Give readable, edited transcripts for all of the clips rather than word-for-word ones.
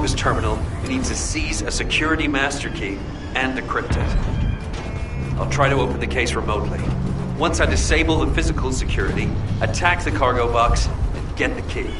this terminal, we need to seize a security master key and decrypt it. I'll try to open the case remotely. Once I disable the physical security, attack the cargo box, and get the key.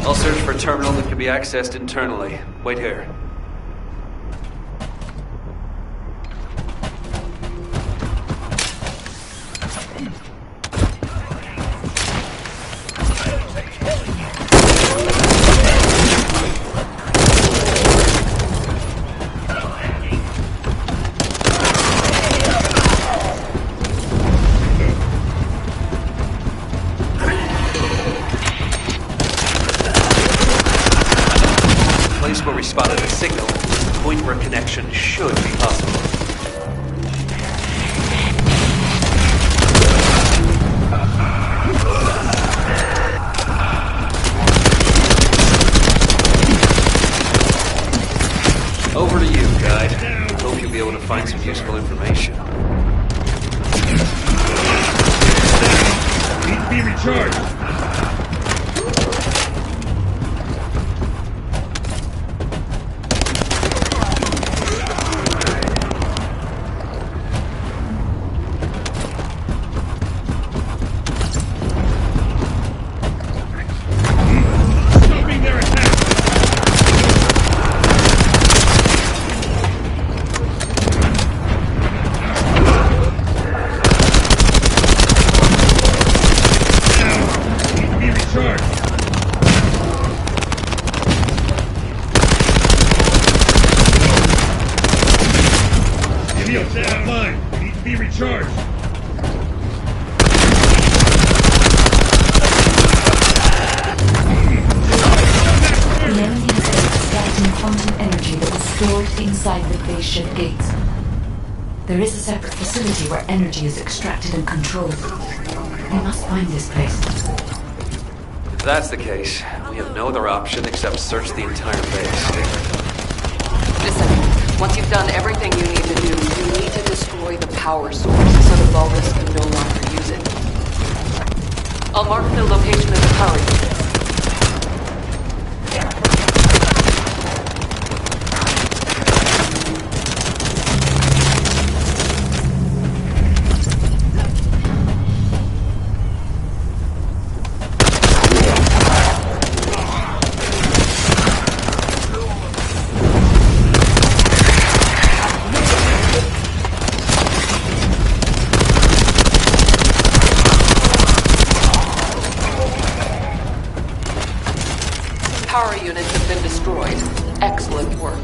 I'll search for a terminal that can be accessed internally. Wait here. Where we spotted a signal, a point where connection should be possible. Over to you, guide. Hope you'll be able to find some useful information. Need to be recharged. Inside the base ship gates. There is a separate facility where energy is extracted and controlled. We must find this place. If that's the case, we have no other option except search the entire base. Listen, once you've done everything you need to do, you need to destroy the power source so the Vulgus can no longer use it. I'll mark the location of the power units. Power units have been destroyed. Excellent work.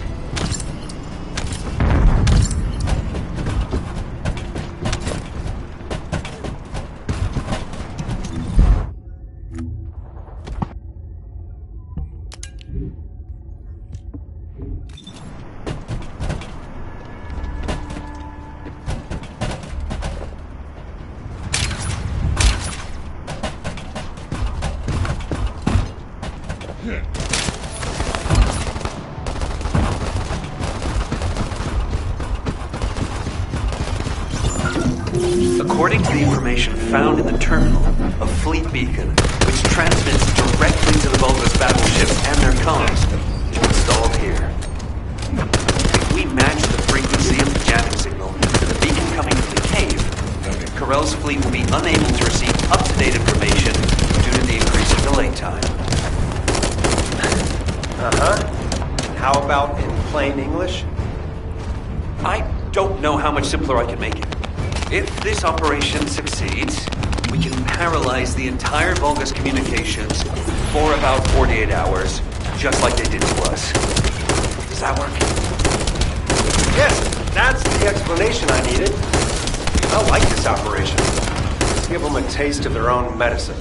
According to the information found in the terminal, a fleet beacon, which transmits directly to the Vulgus battleships and their comms, is installed here. If we match the frequency of the jamming signal to the beacon coming from the cave, Corell's fleet will be unable to receive up-to-date information due to the increasing delay time. How about in plain English? I don't know how much simpler I can make it. If this operation succeeds, we can paralyze the entire Vulgus communications for about 48 hours, just like they did to us. Does that work? Yes, that's the explanation I needed. I like this operation. Let's give them a taste of their own medicine.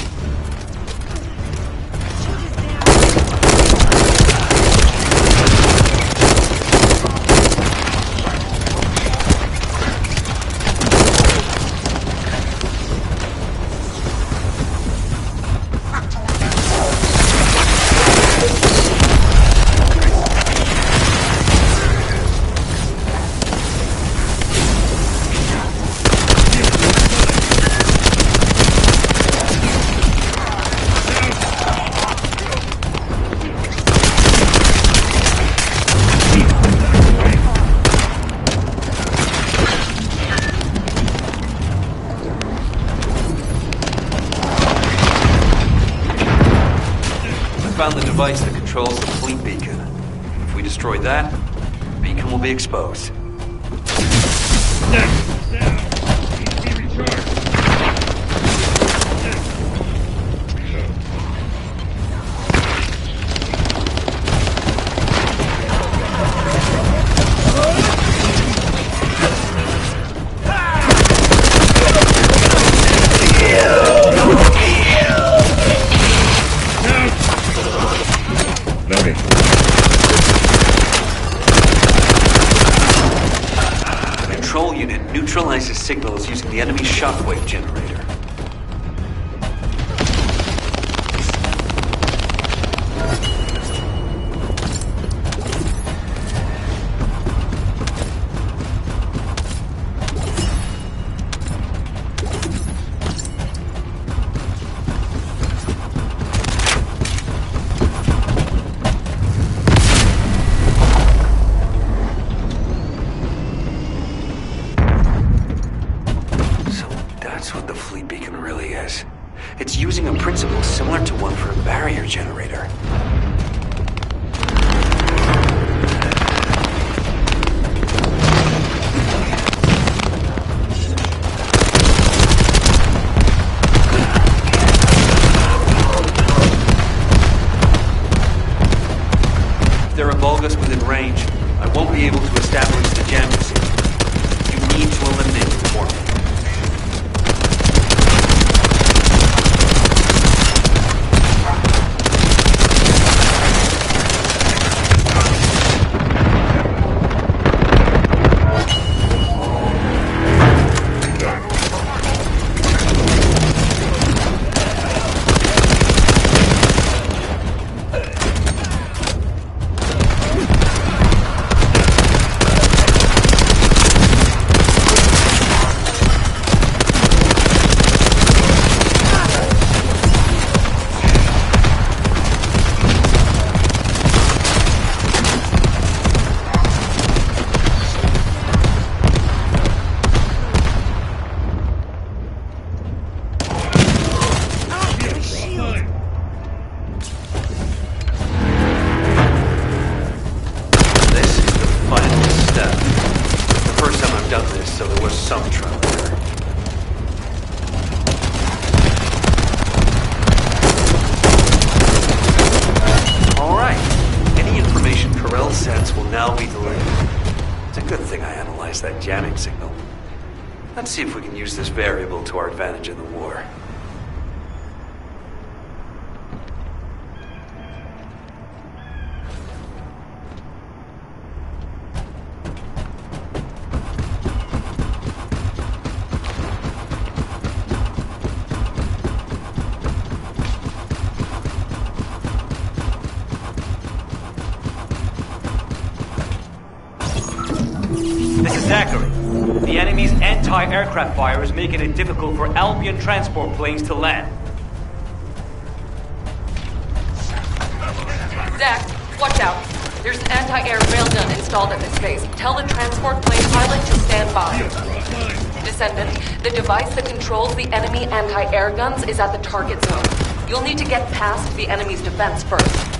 Found the device that controls the fleet beacon. If we destroy that, the beacon will be exposed. Control unit neutralizes signals using the enemy shockwave generator. That's what the fleet beacon really is. It's using a principle similar to one for a barrier generator. If there are Vulgus within range, I won't be able to establish the jamming signal. You need to eliminate them for me. So there was some trial error. Alright. Any information Corell sends will now be delayed. It's a good thing I analyzed that jamming signal. Let's see if we can use this variable to our advantage in the war. This is Zachary. The enemy's anti-aircraft fire is making it difficult for Albion transport planes to land. Zach, watch out. There's an anti-air railgun installed at this base. Tell the transport plane pilot to stand by. Descendant, the device that controls the enemy anti-air guns is at the target zone. You'll need to get past the enemy's defense first.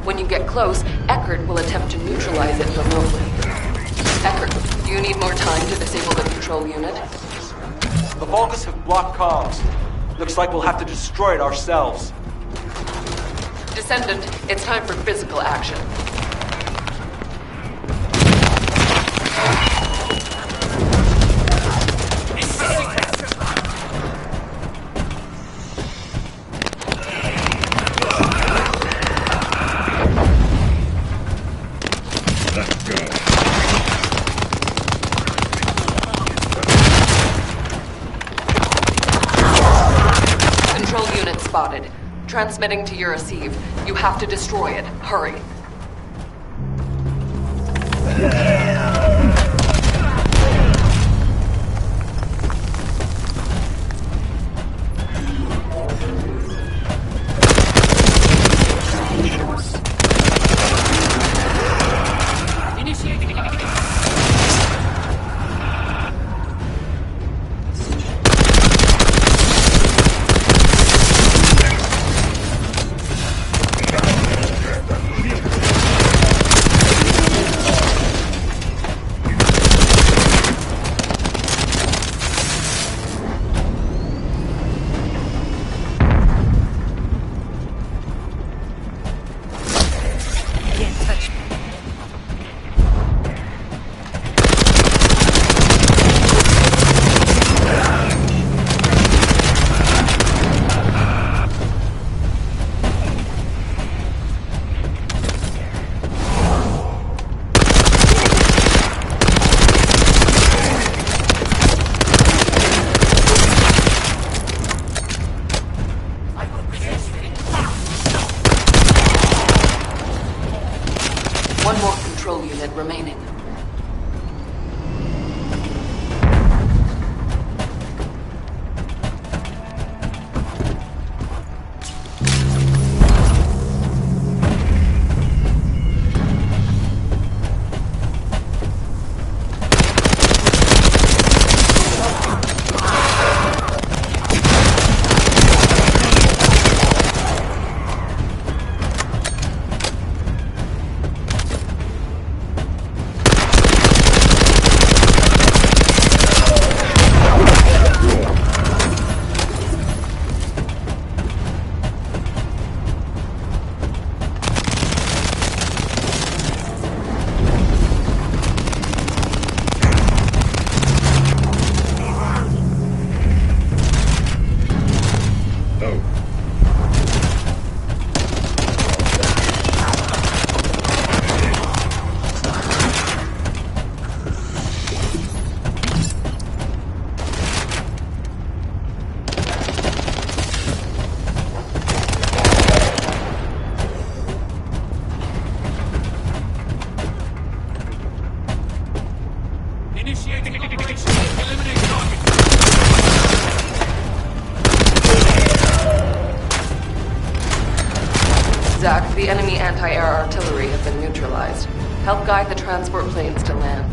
When you get close, Eckert will attempt to neutralize it remotely. Eckert, do you need more time to disable the control unit? The Vulgus have blocked comms. Looks like we'll have to destroy it ourselves. Descendant, it's time for physical action. Spotted. Transmitting to your receive. You have to destroy it. Hurry. One more control unit remaining. Zach, the enemy anti-air artillery have been neutralized. Help guide the transport planes to land.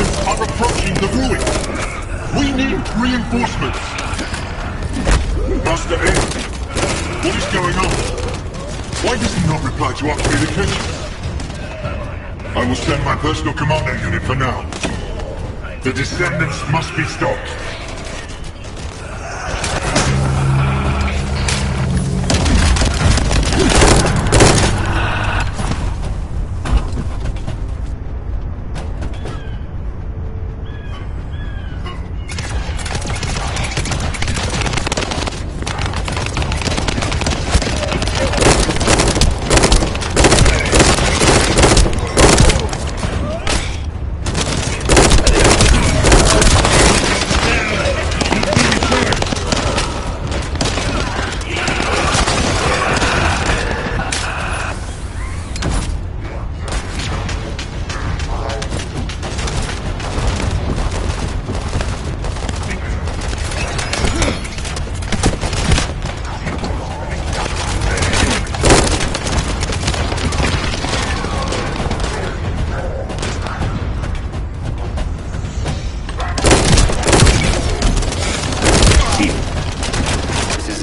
Germans are approaching the ruin. We need reinforcements. Master A, what is going on? Why does he not reply to our communications? I will send my personal commando unit for now. The descendants must be stopped.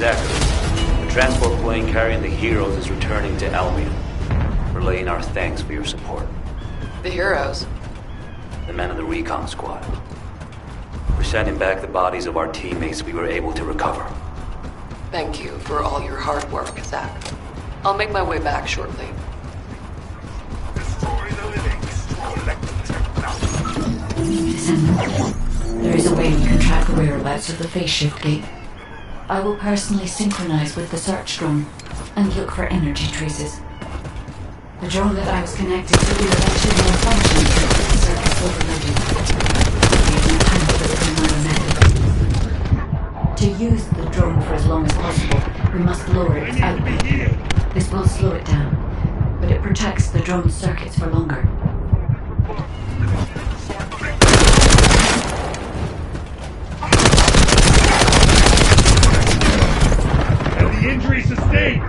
The transport plane carrying the heroes is returning to Albion. Relaying our thanks for your support. The heroes? The men of the recon squad. We're sending back the bodies of our teammates we were able to recover. Thank you for all your hard work, Zach. I'll make my way back shortly. Destroy the living. Collect the technology. Listen, there is a way we can track the whereabouts of the phase shift gate. I will personally synchronize with the search drone and look for energy traces. The drone that I was connected to will eventually malfunction if the circuit's overloaded. We have no time for the another method. To use the drone for as long as possible, we must lower its output. This will slow it down, but it protects the drone's circuits for longer. Injury sustained!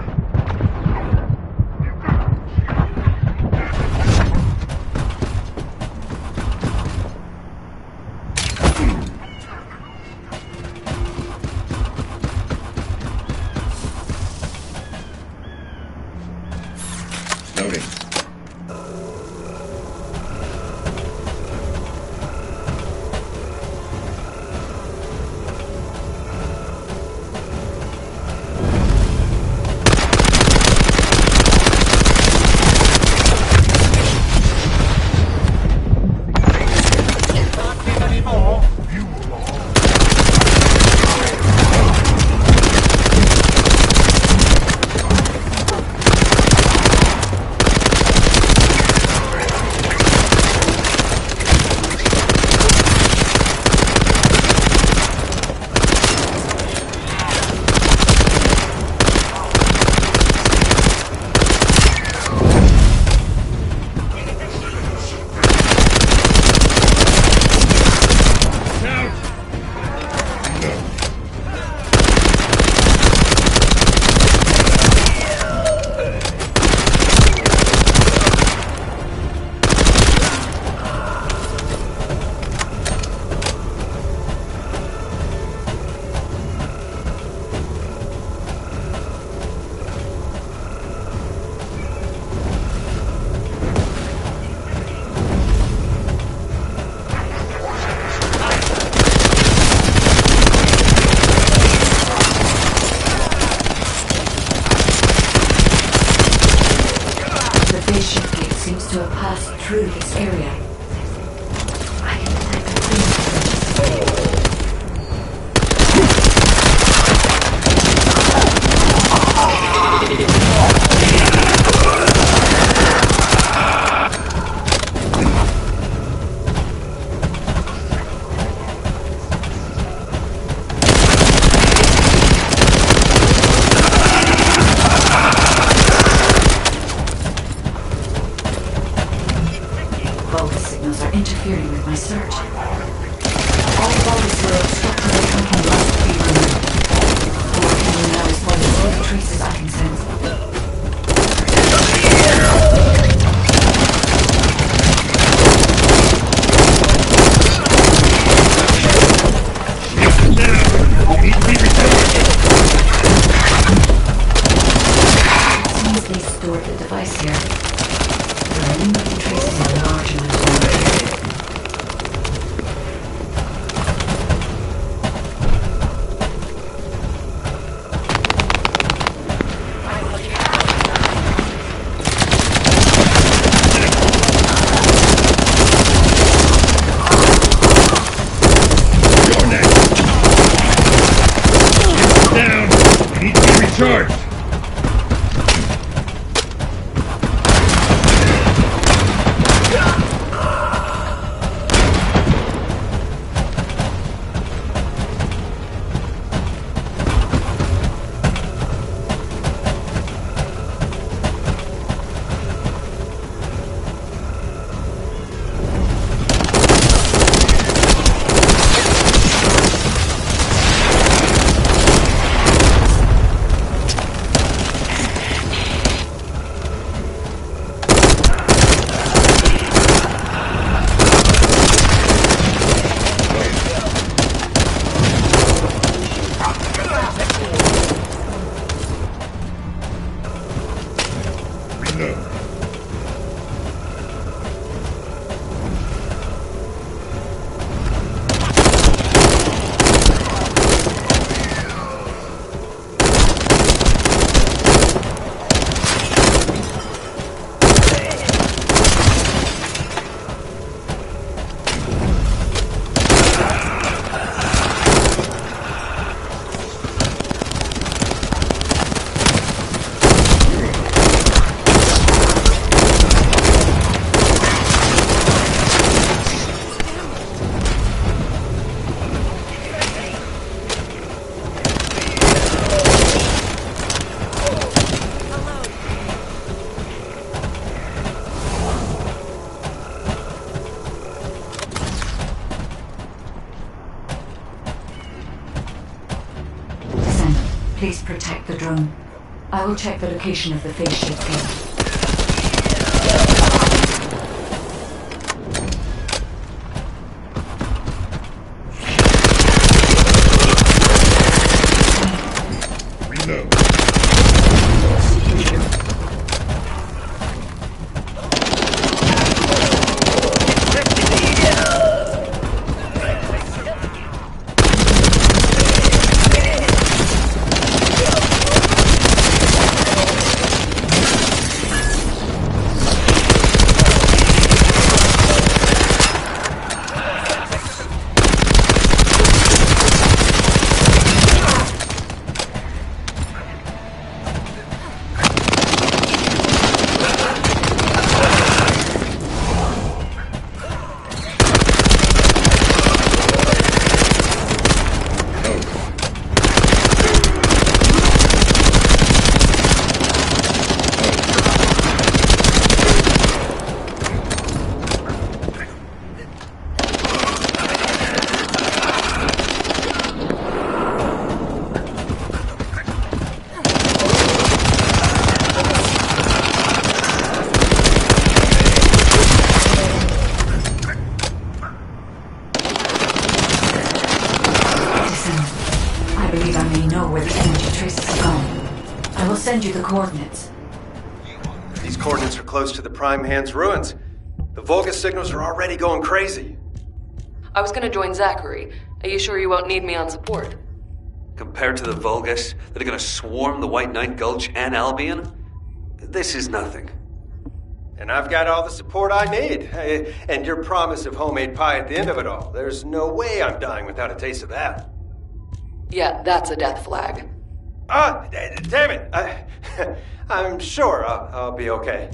Loading. To have passed through this area. I can detect a interfering with my search. All bodies were obstructed by tracking last few. All I can do now is follow all the traces I can sense. sight! Please protect the drone. I will check the location of the phase shift gate. Send you the coordinates. These coordinates are close to the Prime Hand's ruins. The Vulgus signals are already going crazy. I was gonna join Zachary. Are you sure you won't need me on support? Compared to the Vulgus that are gonna swarm the White Knight Gulch and Albion, this is nothing. And I've got all the support I need. And your promise of homemade pie at the end of it all. There's no way I'm dying without a taste of that. Yeah, that's a death flag. Damn it! I'm sure I'll be okay.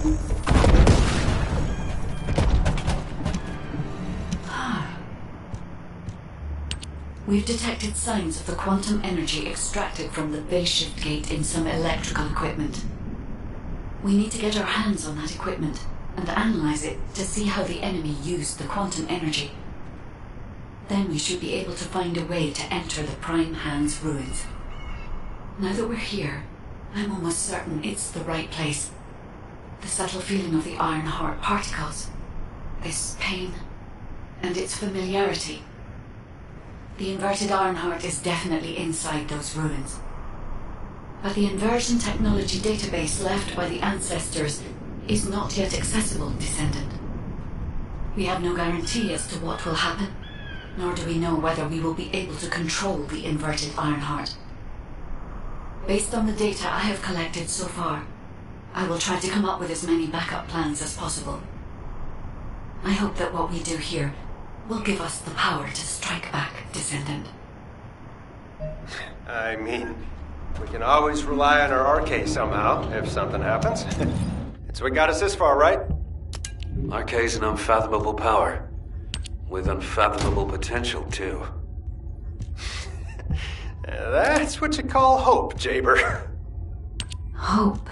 We've detected signs of the quantum energy extracted from the phase shift gate in some electrical equipment. We need to get our hands on that equipment and analyze it to see how the enemy used the quantum energy. Then we should be able to find a way to enter the Prime Hand's ruins. Now that we're here, I'm almost certain it's the right place. The subtle feeling of the Iron Heart particles, this pain, and its familiarity. The inverted Ironheart is definitely inside those ruins. But the inversion technology database left by the ancestors is not yet accessible, Descendant. We have no guarantee as to what will happen, nor do we know whether we will be able to control the inverted Ironheart. Based on the data I have collected so far, I will try to come up with as many backup plans as possible. I hope that what we do here will give us the power to strike back, Descendant. I mean, we can always rely on our RK somehow, if something happens. It's what got us this far, right? RK's an unfathomable power. With unfathomable potential, too. That's what you call hope, Jaber. Hope.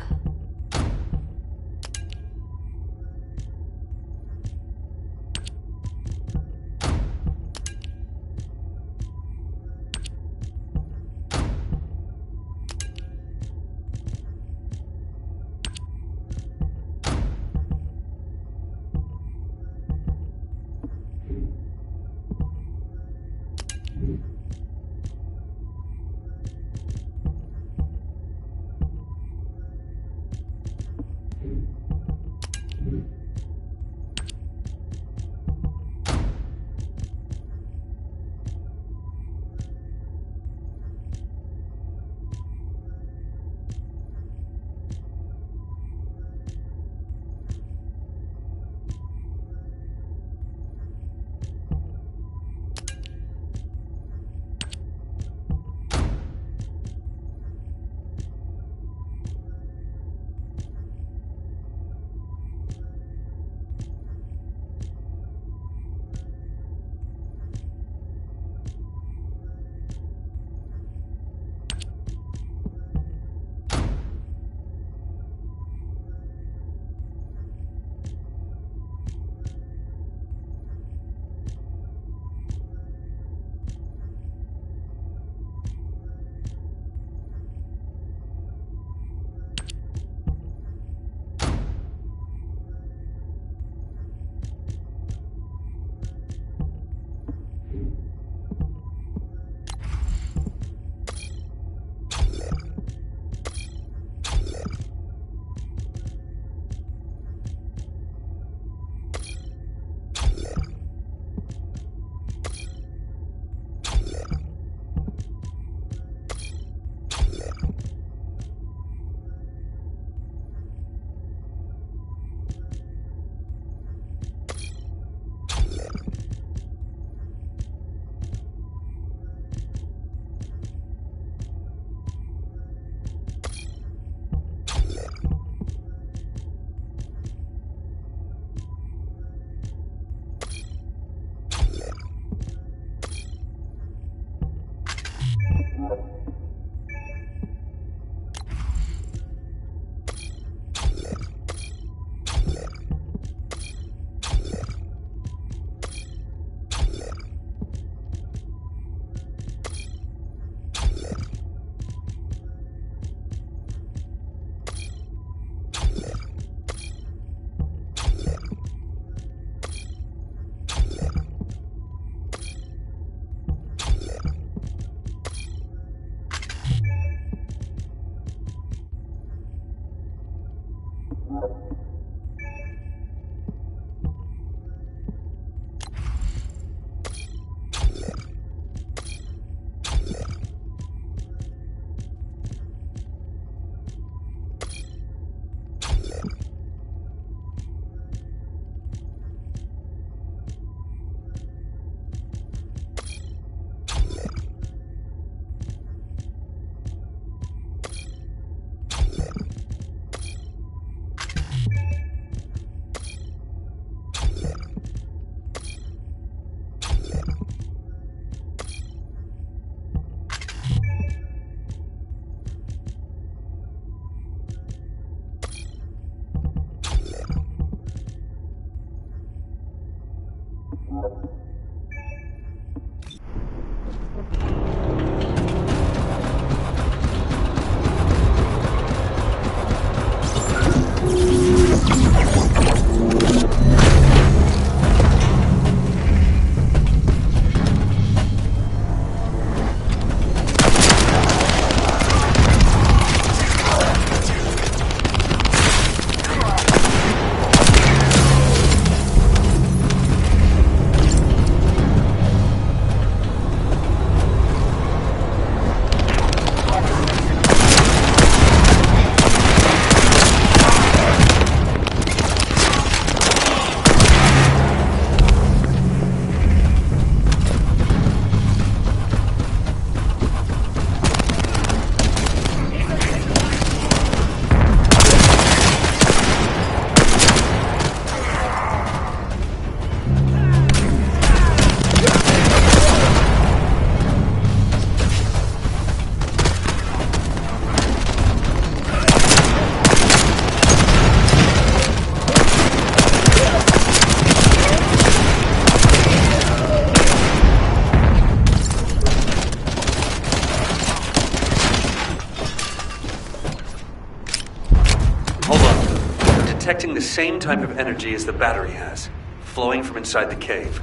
detecting the same type of energy as the battery has, flowing from inside the cave.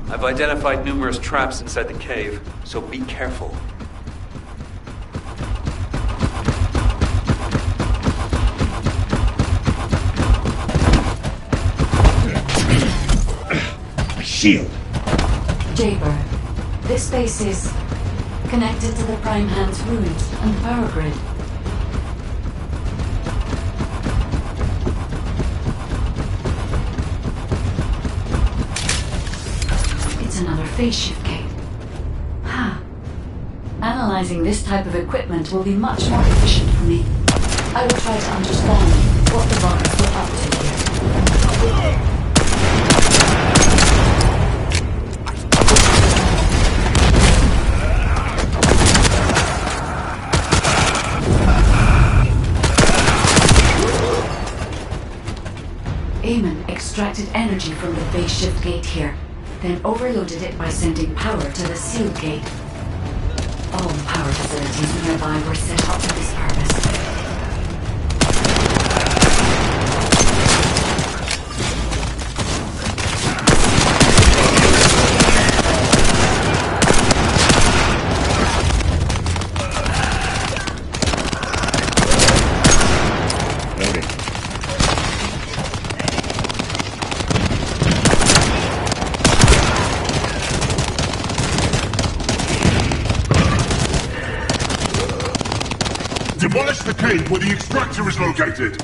I've identified numerous traps inside the cave, so be careful. Shield. Jaber, this base is connected to the Prime Hand's ruins and power grid. It's another phase shift gate. Analyzing this type of equipment will be much more efficient for me. I will try to understand what the buggers were up to here. Eamon extracted energy from the phase shift gate here, then overloaded it by sending power to the sealed gate. All power facilities nearby were set up for this purpose. Demolish the cave where the extractor is located.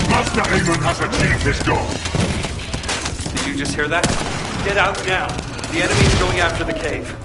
Master Aemon has achieved his goal. Did you just hear that? Get out now. The enemy's going after the cave.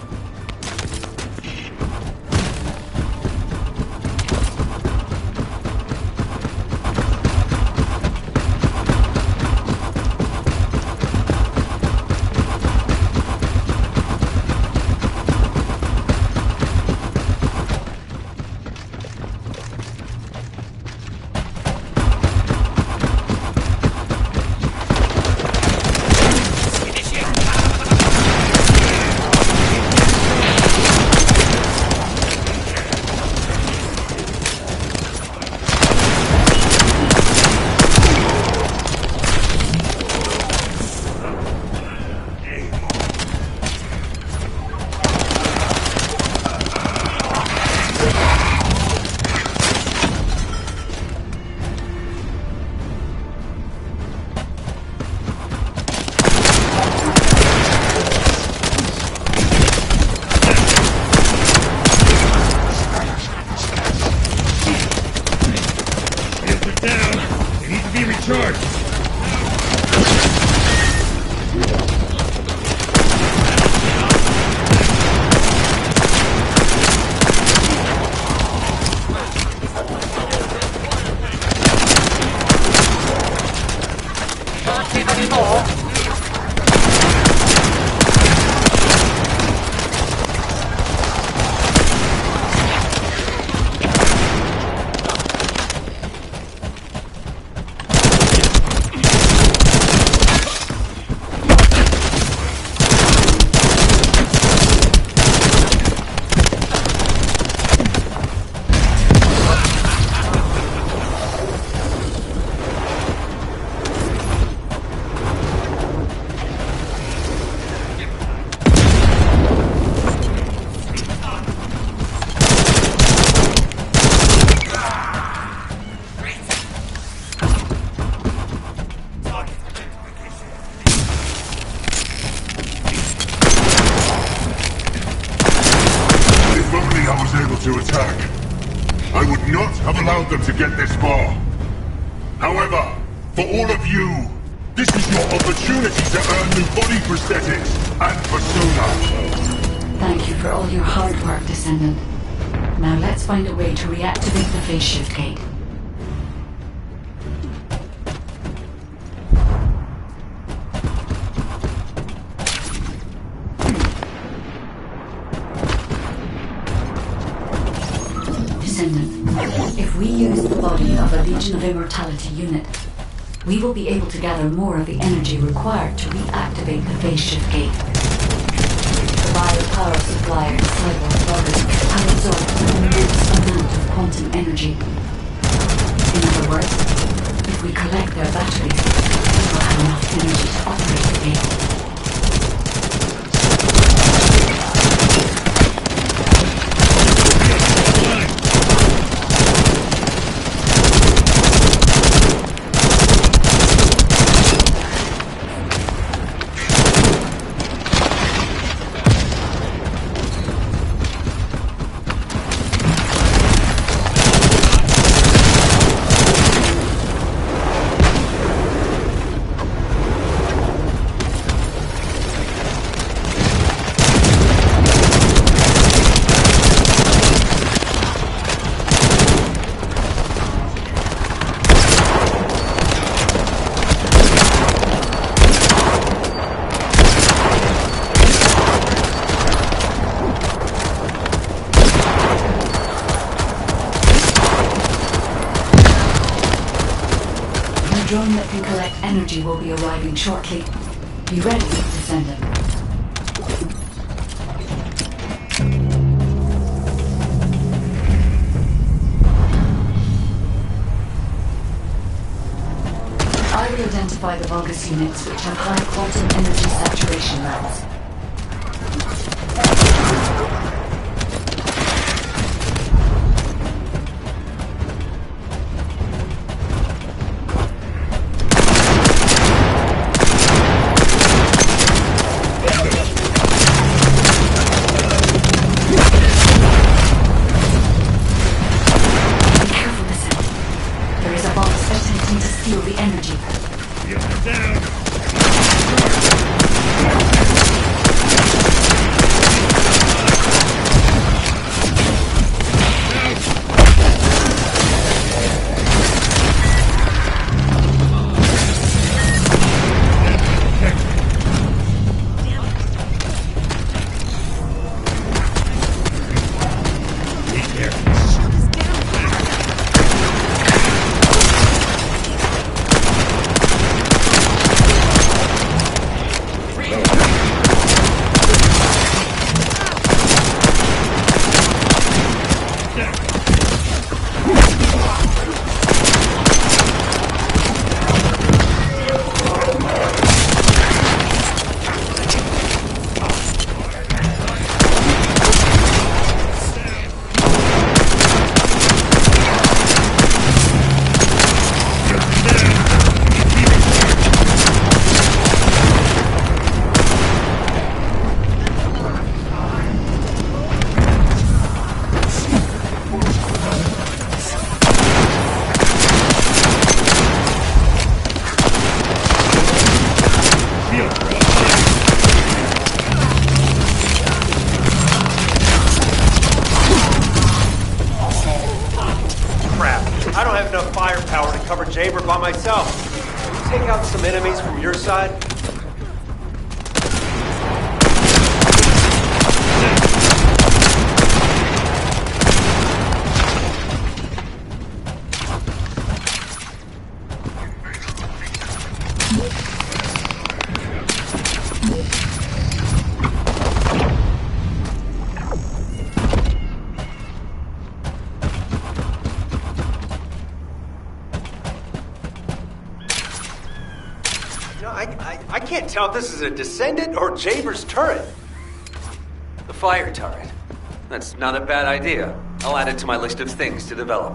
To attack. I would not have allowed them to get this far. However, for all of you, this is your opportunity to earn new body prosthetics and persona. Thank you for all your hard work, Descendant. Now let's find a way to reactivate the phase shift gate. If we use the body of a Legion of Immortality unit, we will be able to gather more of the energy required to reactivate the phase shift gate. The biopower suppliers, cyborg buggers, have absorbed an immense amount of quantum energy. In other words, if drone that can collect energy will be arriving shortly. Be ready, Descendant. I will identify the Vulgus units which have high quantum energy saturation levels. Jaber by myself. Can you take out some enemies from your side? I can't tell if this is a Descendant or Jaber's turret. The fire turret. That's not a bad idea. I'll add it to my list of things to develop.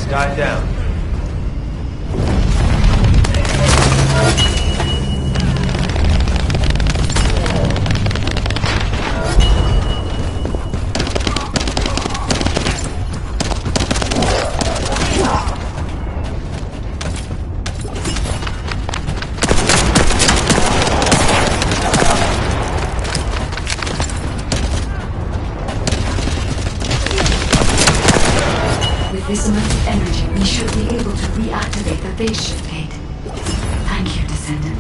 Died down. this amount of energy, we should be able to reactivate the phase shift gate. Thank you, Descendant.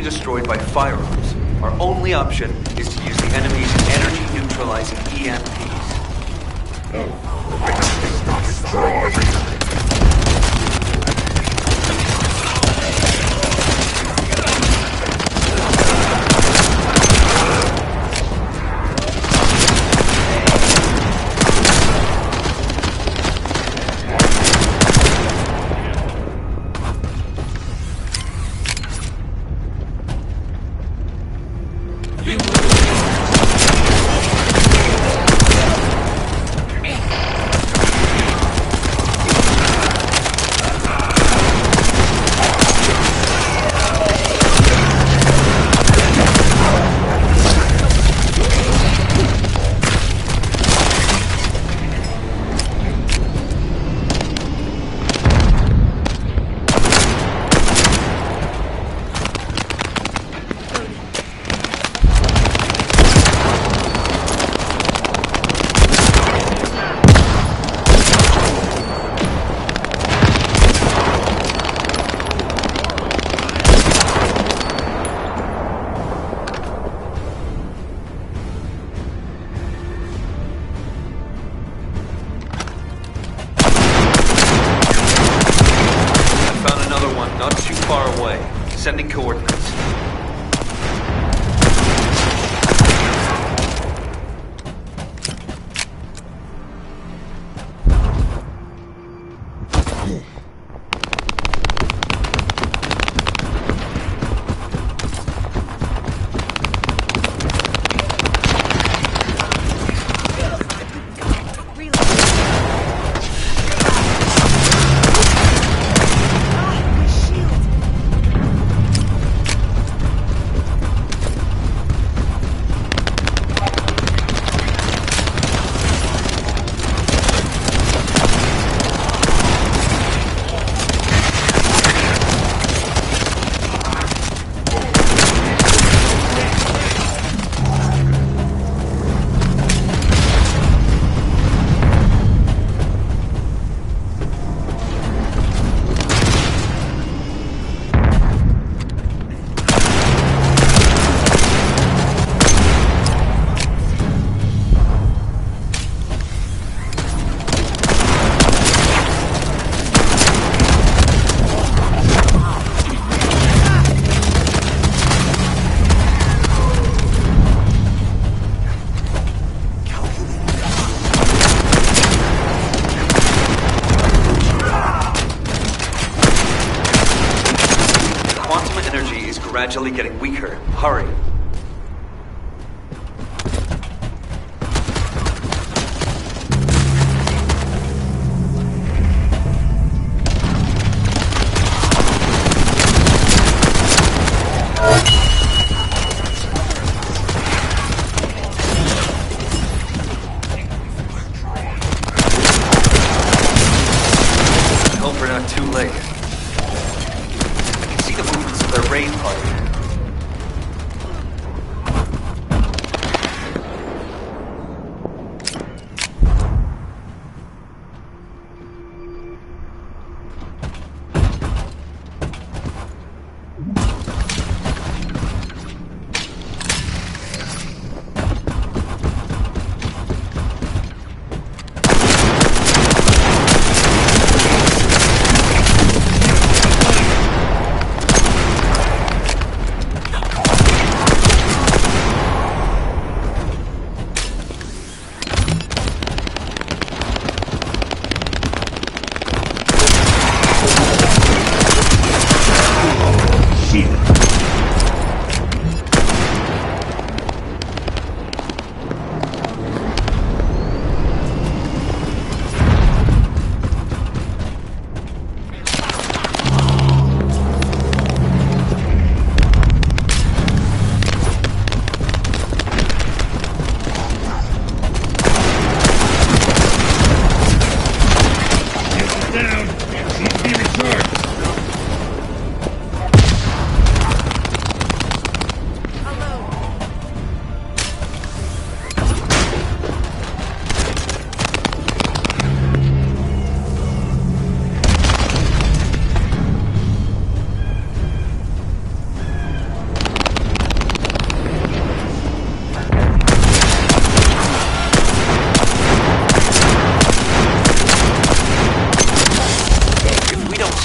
Destroyed by firearms. Our only option is to use the enemy's energy-neutralizing EMPs. Sending coordinates. Gradually getting weaker. Hurry. Hope we're not too late. I can see the movements of their raid party.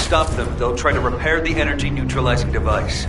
Stop them, they'll try to repair the energy neutralizing device.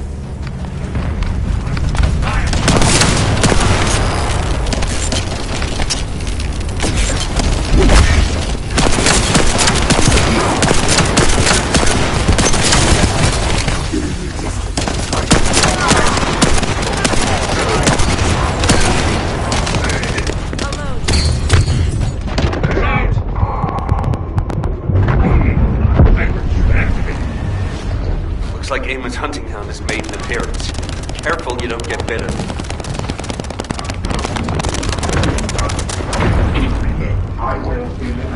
Looks like Amos Huntinghound has made an appearance. Careful you don't get bitten. I will eliminate.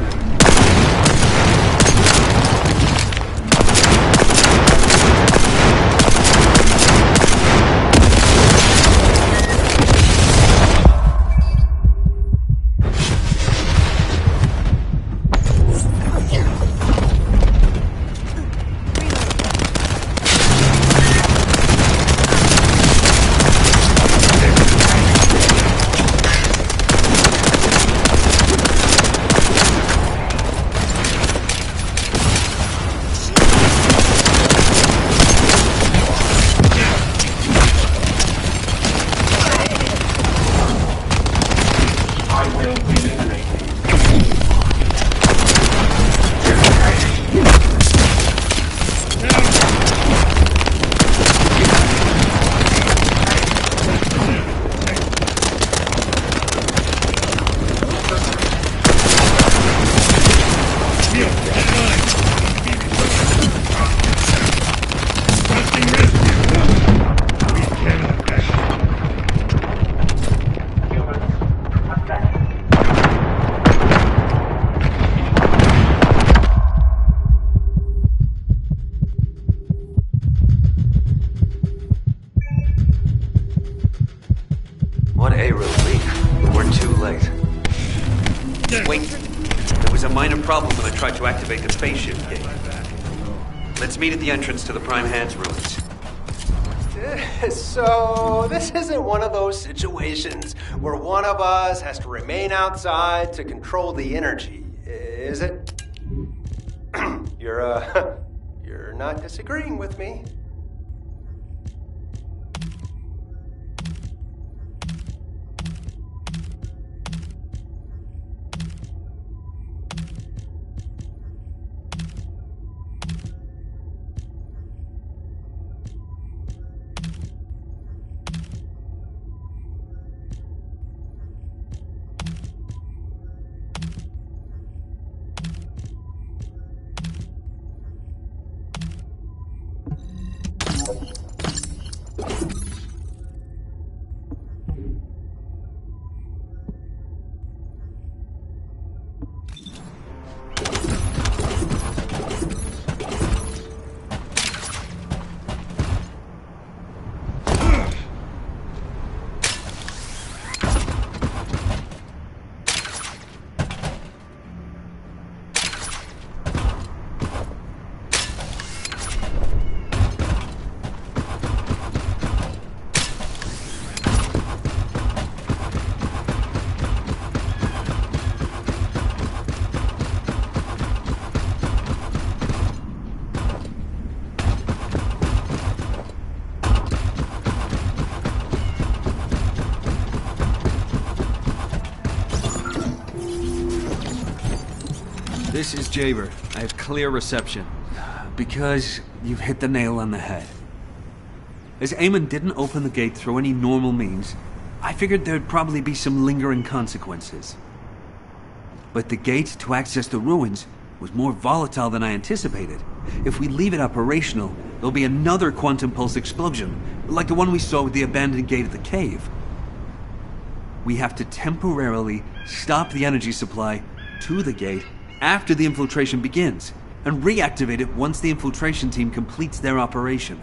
tried to activate the phase shift gate. Let's meet at the entrance to the Prime Hands ruins. So, this isn't one of those situations where one of us has to remain outside to control the energy, is it? You're not disagreeing with me. This is Jaber. I have clear reception. Because you've hit the nail on the head. As Eamon didn't open the gate through any normal means, I figured there'd probably be some lingering consequences. But the gate to access the ruins was more volatile than I anticipated. If we leave it operational, there'll be another quantum pulse explosion, like the one we saw with the abandoned gate at the cave. We have to temporarily stop the energy supply to the gate after the infiltration begins, and reactivate it once the infiltration team completes their operation.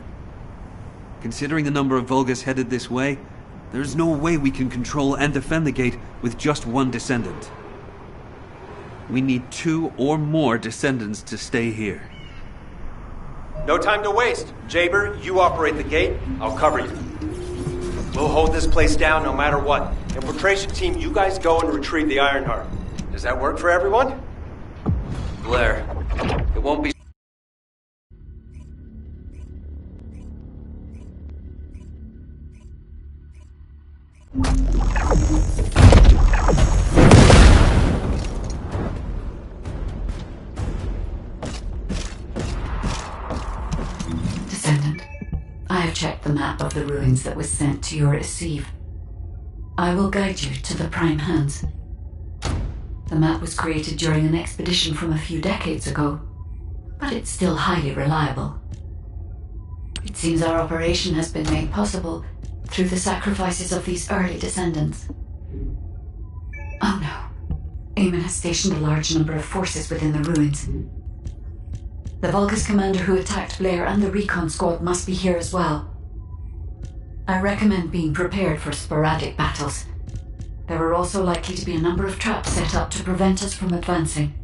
Considering the number of Vulgus headed this way, there's no way we can control and defend the gate with just one descendant. We need 2 or more descendants to stay here. No time to waste. Jaber, you operate the gate. I'll cover you. We'll hold this place down no matter what. Infiltration team, you guys go and retrieve the Ironheart. Does that work for everyone? Blair, it won't be... Descendant, I have checked the map of the ruins that was sent to your receive. I will guide you to the Prime Hands. The map was created during an expedition from a few decades ago, but it's still highly reliable. It seems our operation has been made possible through the sacrifices of these early descendants. Oh no. Eamon has stationed a large number of forces within the ruins. The Vulgus commander who attacked Blair and the recon squad must be here as well. I recommend being prepared for sporadic battles. There are also likely to be a number of traps set up to prevent us from advancing.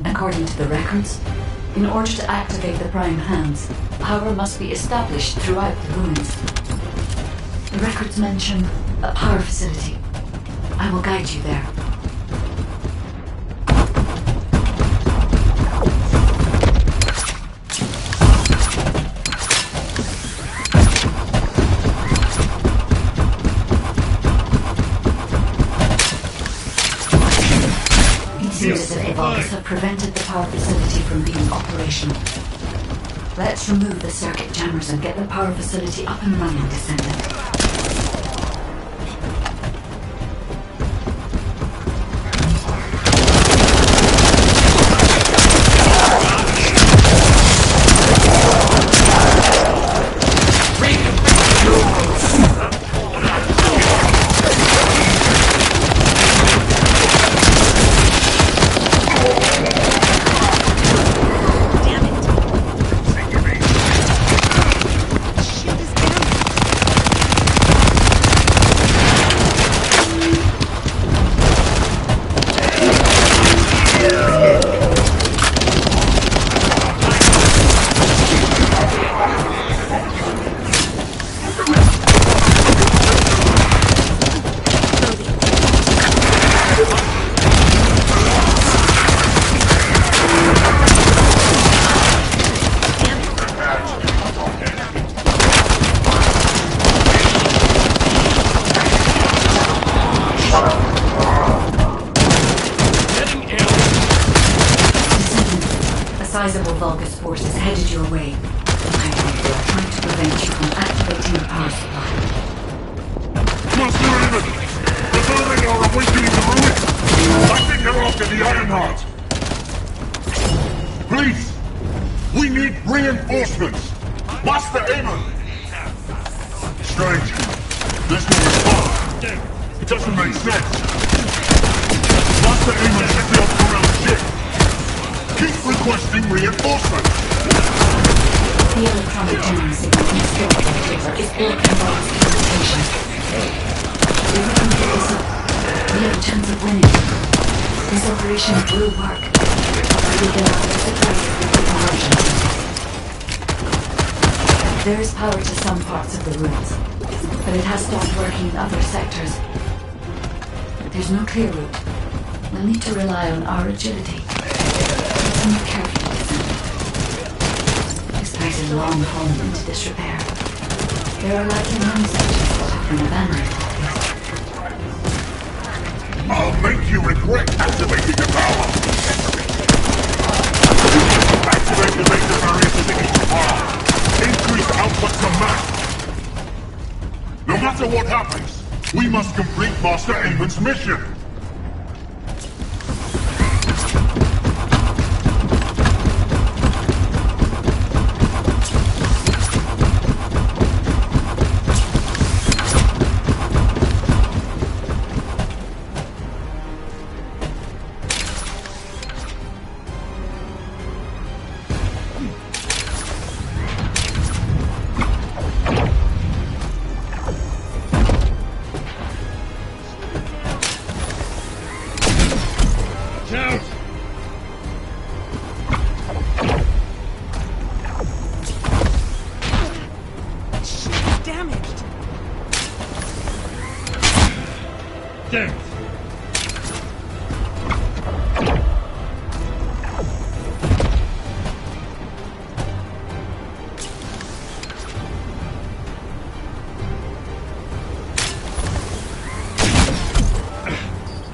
According to the records, in order to activate the Prime Hands, power must be established throughout the ruins. The records mention a power facility. I will guide you there. It seems as if the Vulgus have prevented the power facility from being operational. Let's remove the circuit jammers and get the power facility up and running, Descendant. Sizable Vulgus force is headed your way. I think they are trying to prevent you from activating the power supply. Master Raven! The building are awakening the ruins! I think they're after the Ironheart! Please! We need reinforcements! Master Raven! Strange. There's no response. It doesn't make sense. Master Raven should be up around the ship. Keep requesting reinforcements! The electronic jamming signal in the storage computer is blocking Vulgus communications. If we can get this up, we have a chance of winning. This operation will work. We can allow the target with the conversion. There is power to some parts of the ruins, but it has stopped working in other sectors. There's no clear route. We'll need to rely on our agility. Move carefully, Descendant. This place is long fallen into disrepair. There are likely many sections that have been abandoned. I'll make you regret activating the power! Activate the laser barrier to the each power! Increase output to max! No matter what happens, we must complete Master Aemon's mission!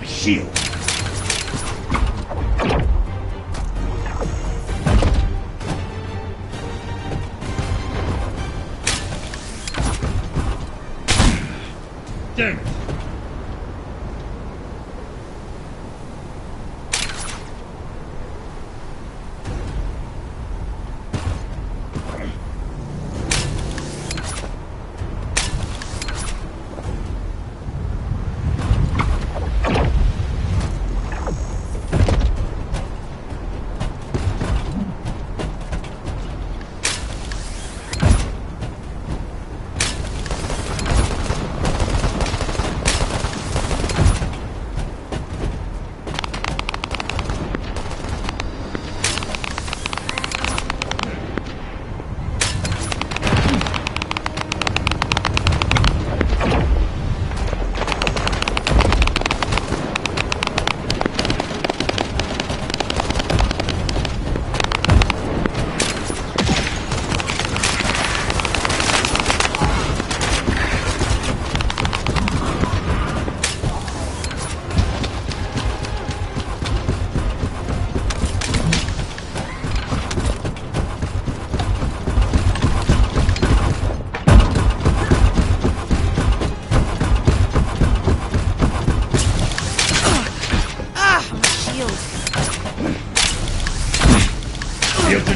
Shield. Damn it.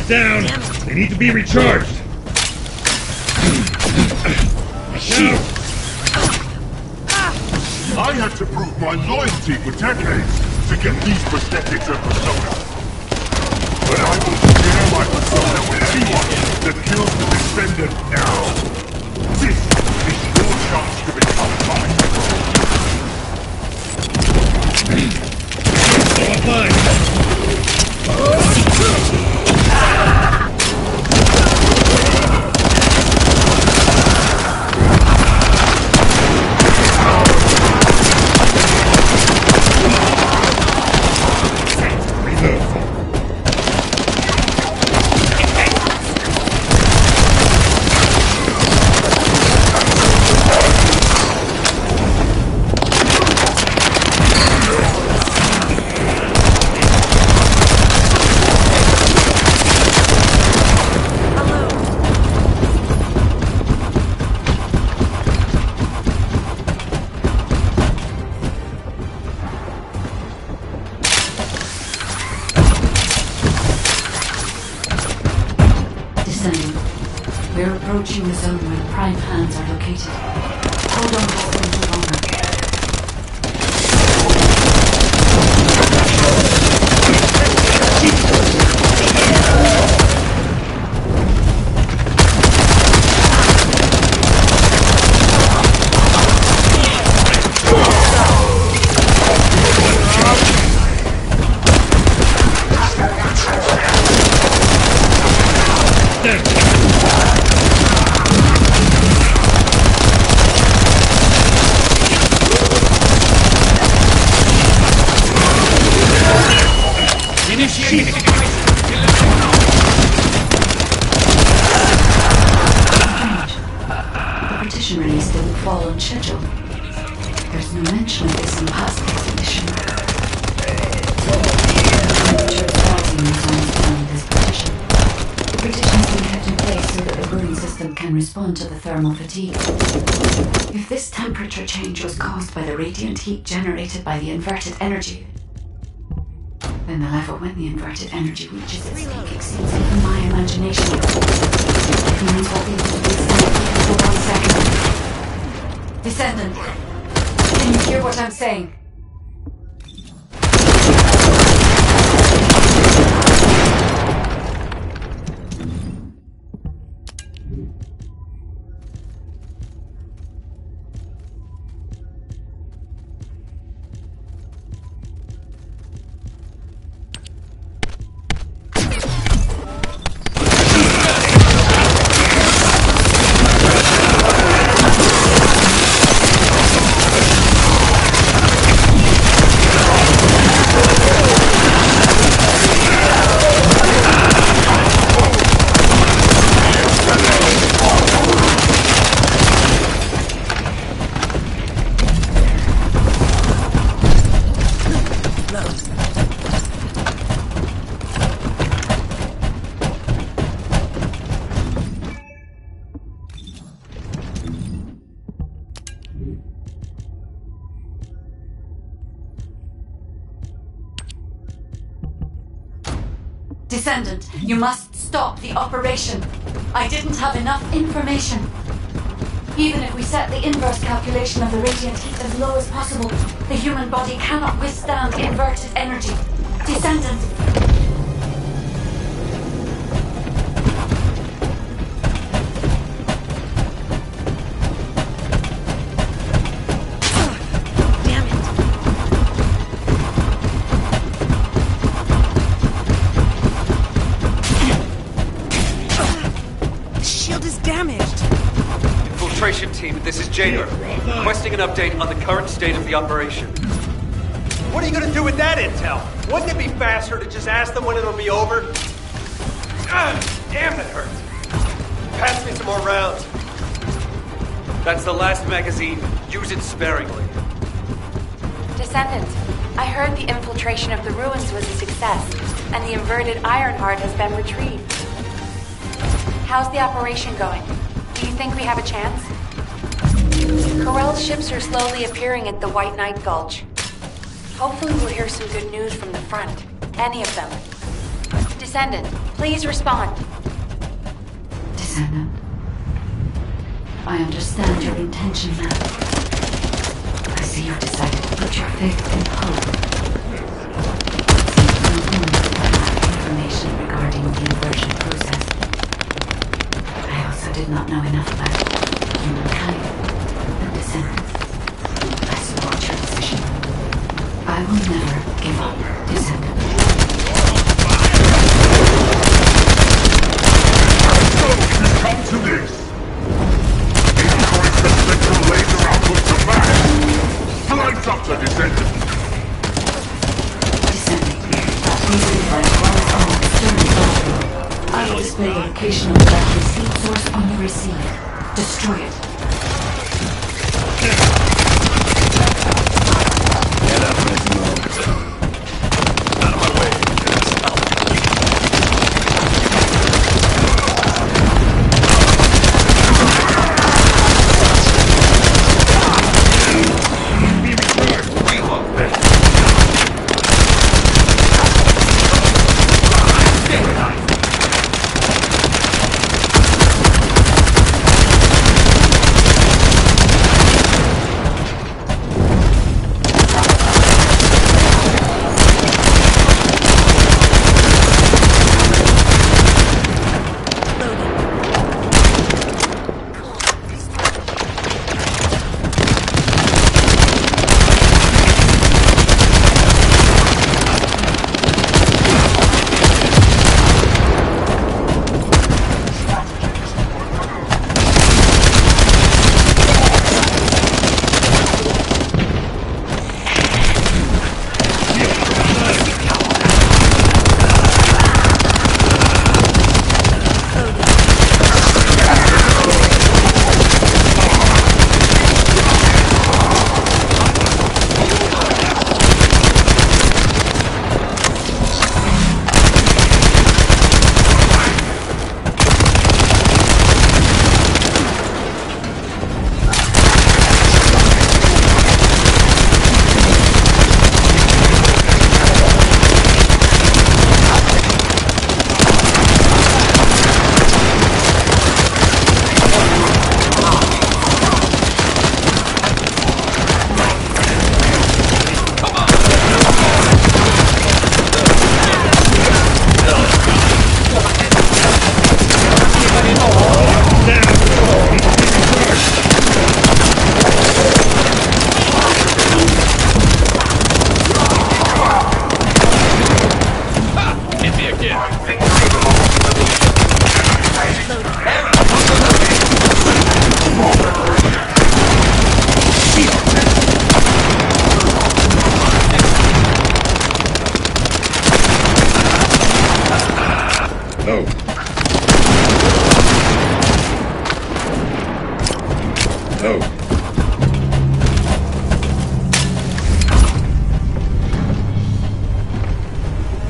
Shields down! They need to be recharged! A shield! I had to prove my loyalty for decades to get these prosthetics and persona. But I will share my persona with anyone that kills the Descendant now. This is your chance to become mine. Offline! We're approaching the zone where the prime hands are located. Hold on for a little longer. Release didn't fall on schedule. There's no mention of this in past expedition. Temperature is rising in zones beyond this partition. The partition's been kept in place so that the brewing system can respond to the thermal fatigue. If this temperature change was caused by the radiant heat generated by the inverted energy, then the level when the inverted energy reaches its peak exceeds even my imagination. Humans won't be able to withstand it for 1 second. Descendant, can you hear what I'm saying? Descendant, you must stop the operation. I didn't have enough information. Even if we set the inverse calculation of the radiant heat as low as possible, the human body cannot withstand inverted energy. Descendant! Team, this is Jader, requesting an update on the current state of the operation. What are you gonna do with that intel? Wouldn't it be faster to just ask them when it'll be over? Damn, it hurts. Pass me some more rounds. That's the last magazine. Use it sparingly. Descendant, I heard the infiltration of the ruins was a success, and the inverted Ironheart has been retrieved. How's the operation going? Do you think we have a chance? Corell's ships are slowly appearing at the White Knight Gulch. Hopefully we'll hear some good news from the front. Any of them. Descendant, please respond. Descendant. I understand your intention now. I see you've decided to put your faith in hope. Information regarding the inversion process. I also did not know enough about humankind and descendants. I support your decision. I will never give up, descendant. So you come to this. Increase the central laser output to max. Flights up to descendant. I will display the location of that receipt source on the receiver. Destroy it. Get up, let's move. Out of my way.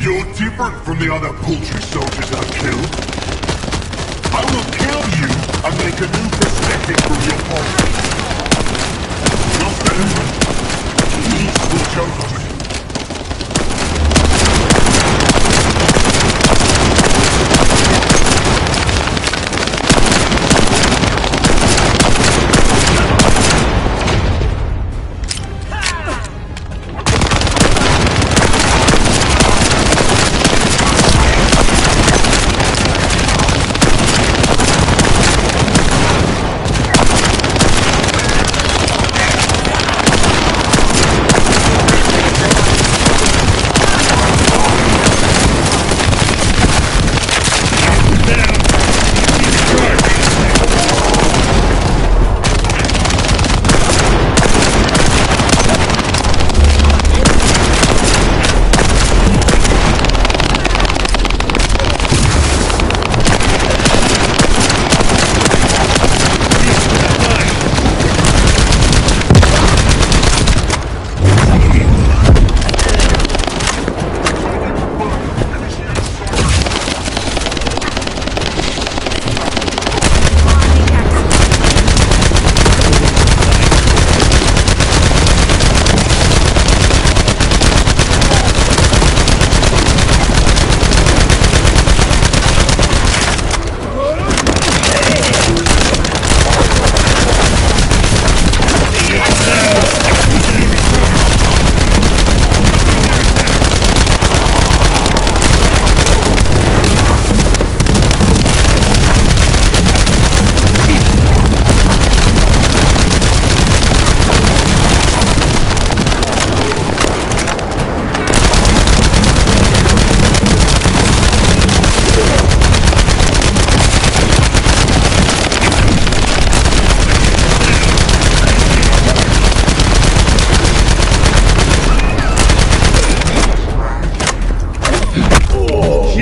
You're different from the other poultry soldiers I killed. I will kill you and make a new perspective from your point. Not better. These will show for me.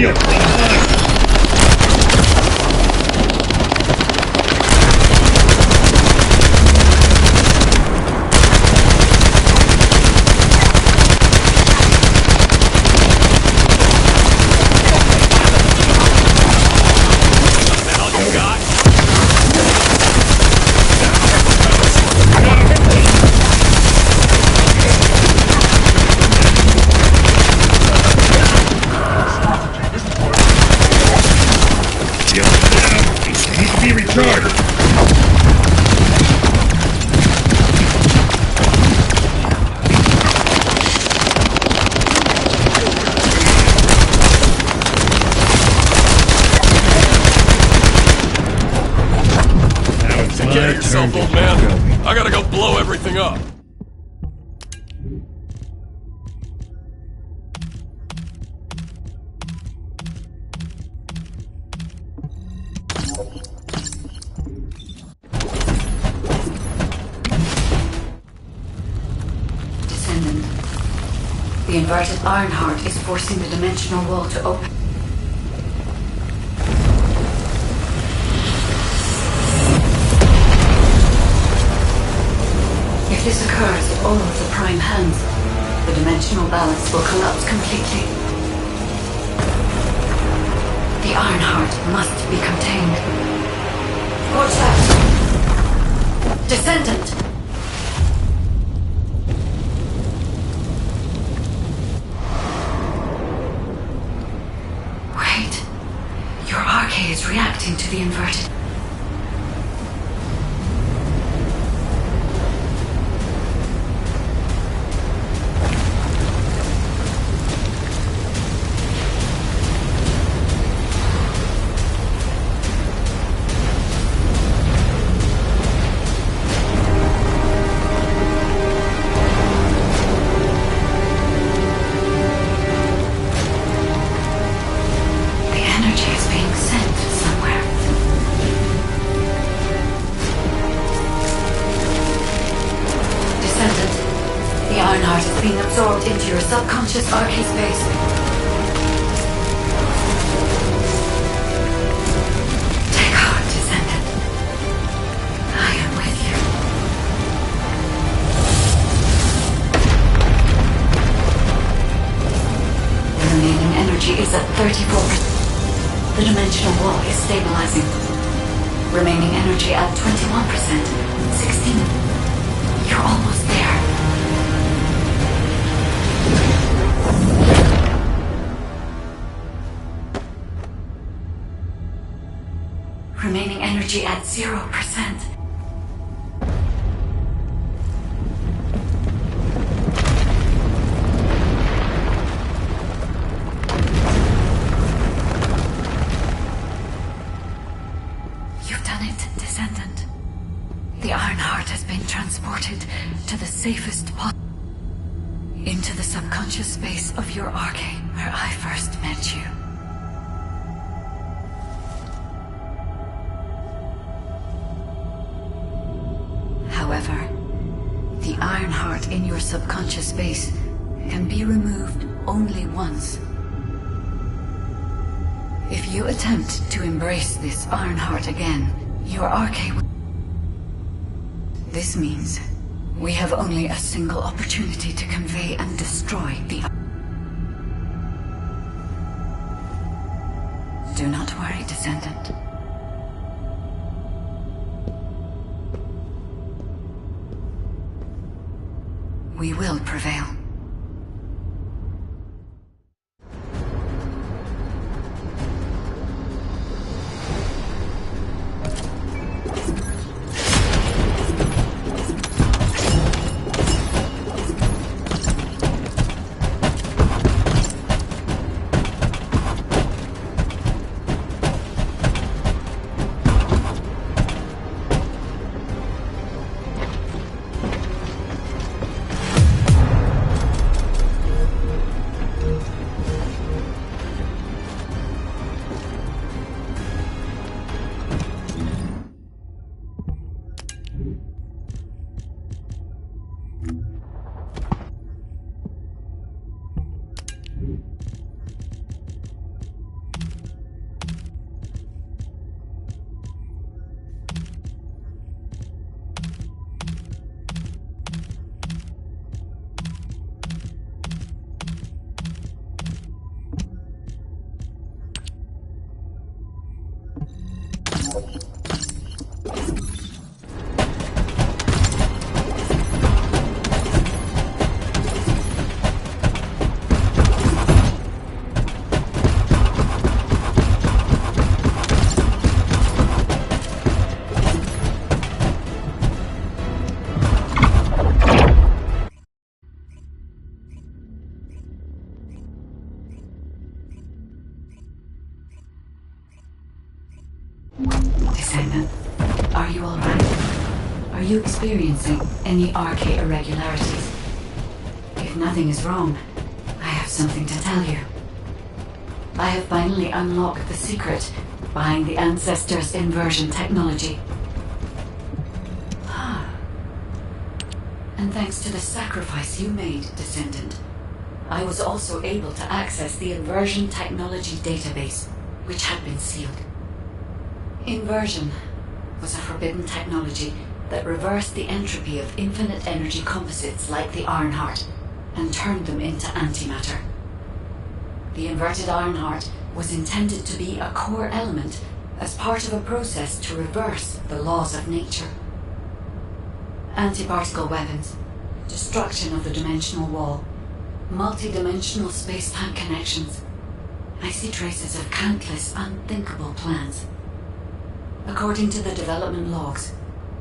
shield. Online. Recharge! Take care of yourself, old man. I gotta go blow everything up. The inverted Ironheart is forcing the dimensional wall to open. If this occurs at all of the prime hands, the dimensional balance will collapse completely. The Ironheart must be contained. Watch that! Descendant! Is reacting to the inverted. Absorbed into your subconscious arcade space. Take heart, Descendant. I am with you. The remaining energy is at 34%. The dimensional wall is stabilizing. Remaining energy at 21%. 16. You're almost there. Remaining energy at 0%. You've done it, Descendant. The Ironheart has been transported to the safest pot into the subconscious space of your arcane, where I first met you. However, the Ironheart in your subconscious space can be removed only once. If you attempt to embrace this Ironheart again, your arcane will... This means we have only a single opportunity to convey and destroy the... Do not worry, Descendant. We will prevail. Descendant, are you alright? Are you experiencing any RK irregularities? If nothing is wrong, I have something to tell you. I have finally unlocked the secret behind the Ancestors' inversion technology. And thanks to the sacrifice you made, Descendant, I was also able to access the inversion technology database, which had been sealed. Inversion was a forbidden technology that reversed the entropy of infinite energy composites like the Ironheart and turned them into antimatter. The inverted Ironheart was intended to be a core element as part of a process to reverse the laws of nature. Anti-particle weapons, destruction of the dimensional wall, multi-dimensional space-time connections. I see traces of countless unthinkable plans. According to the development logs,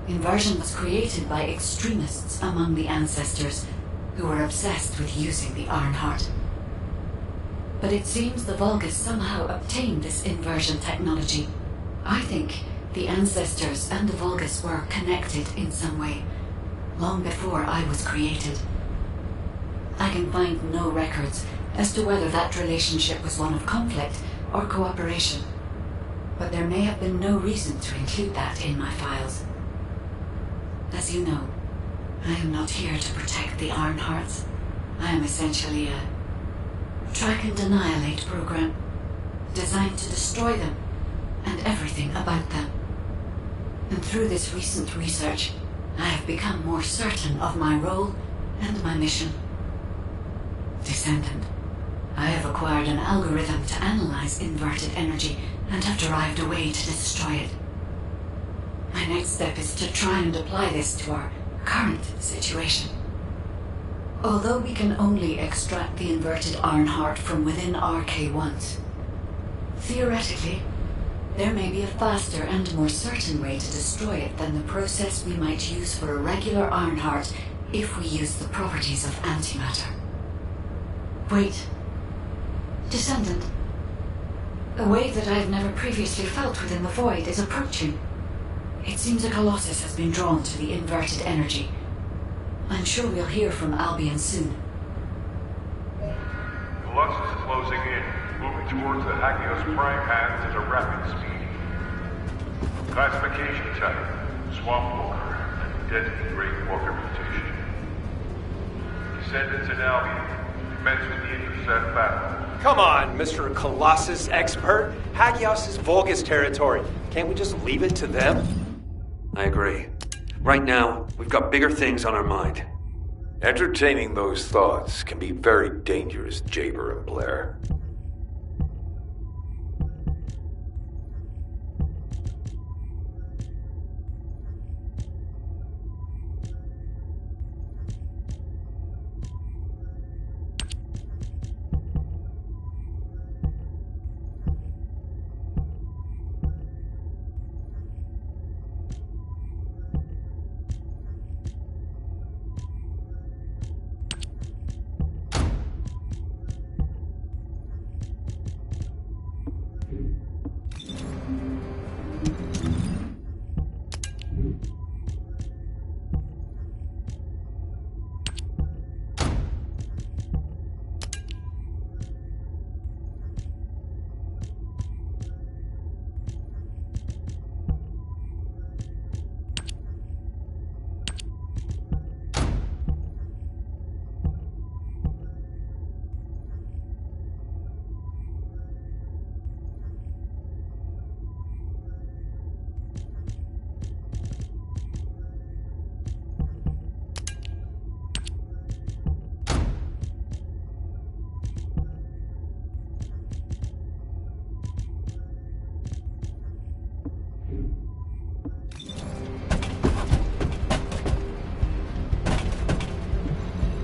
inversion was created by extremists among the Ancestors who were obsessed with using the Ironheart. But it seems the Vulgus somehow obtained this inversion technology. I think the Ancestors and the Vulgus were connected in some way, long before I was created. I can find no records as to whether that relationship was one of conflict or cooperation, but there may have been no reason to include that in my files. As you know, I am not here to protect the Ironhearts. I am essentially a track and annihilate program, designed to destroy them and everything about them. And through this recent research, I have become more certain of my role and my mission. Descendant, I have acquired an algorithm to analyze inverted energy and have derived a way to destroy it. My next step is to try and apply this to our current situation. Although we can only extract the inverted Ironheart from within RK once, theoretically, there may be a faster and more certain way to destroy it than the process we might use for a regular Ironheart if we use the properties of antimatter. Wait. Descendant. A wave that I have never previously felt within the void is approaching. It seems a Colossus has been drawn to the inverted energy. I'm sure we'll hear from Albion soon. Colossus is closing in, moving towards the Hagios prime hands at a rapid speed. Classification type, Swamp Walker, Deadly Great Walker mutation. Descendants in Albion, commence with the intercept battle. Come on, Mr. Colossus expert. Hagios is Vulgus territory. Can't we just leave it to them? I agree. Right now, we've got bigger things on our mind. Entertaining those thoughts can be very dangerous, Jaber and Blair.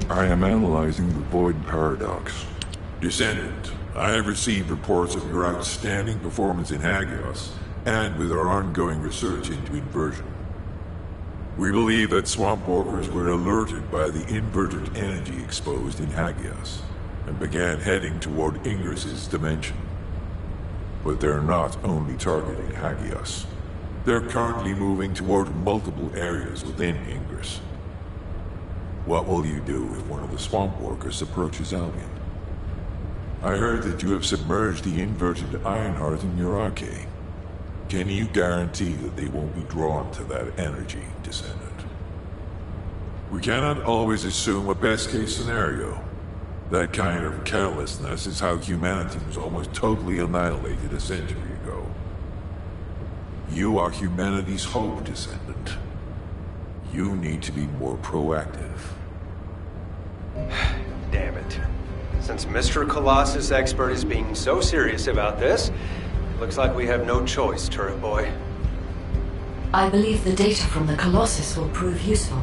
I am analyzing the Void Paradox. Descendant, I have received reports of your outstanding performance in Hagios, and with our ongoing research into inversion. We believe that Swamp Walkers were alerted by the inverted energy exposed in Hagios, and began heading toward Ingris's dimension. But they're not only targeting Hagios. They're currently moving toward multiple areas within Ingress. What will you do if one of the swamp walkers approaches Albion? I heard that you have submerged the inverted Ironheart in your arcade. Can you guarantee that they won't be drawn to that energy, Descendant? We cannot always assume a best-case scenario. That kind of carelessness is how humanity was almost totally annihilated a century ago. You are humanity's hope, Descendant. You need to be more proactive. Damn it. Since Mr. Colossus Expert is being so serious about this, looks like we have no choice, Turret Boy. I believe the data from the Colossus will prove useful.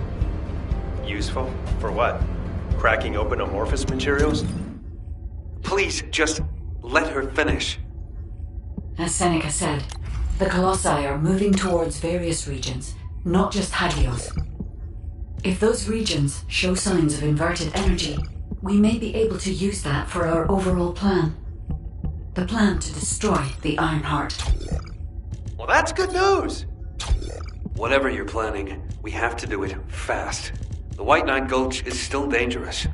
Useful? For what? Cracking open amorphous materials? Please, just let her finish. As Seneca said, the Colossi are moving towards various regions, not just Hagios. If those regions show signs of inverted energy, we may be able to use that for our overall plan. The plan to destroy the Ironheart. Well, that's good news! Whatever you're planning, we have to do it fast. The White Knight Gulch is still dangerous.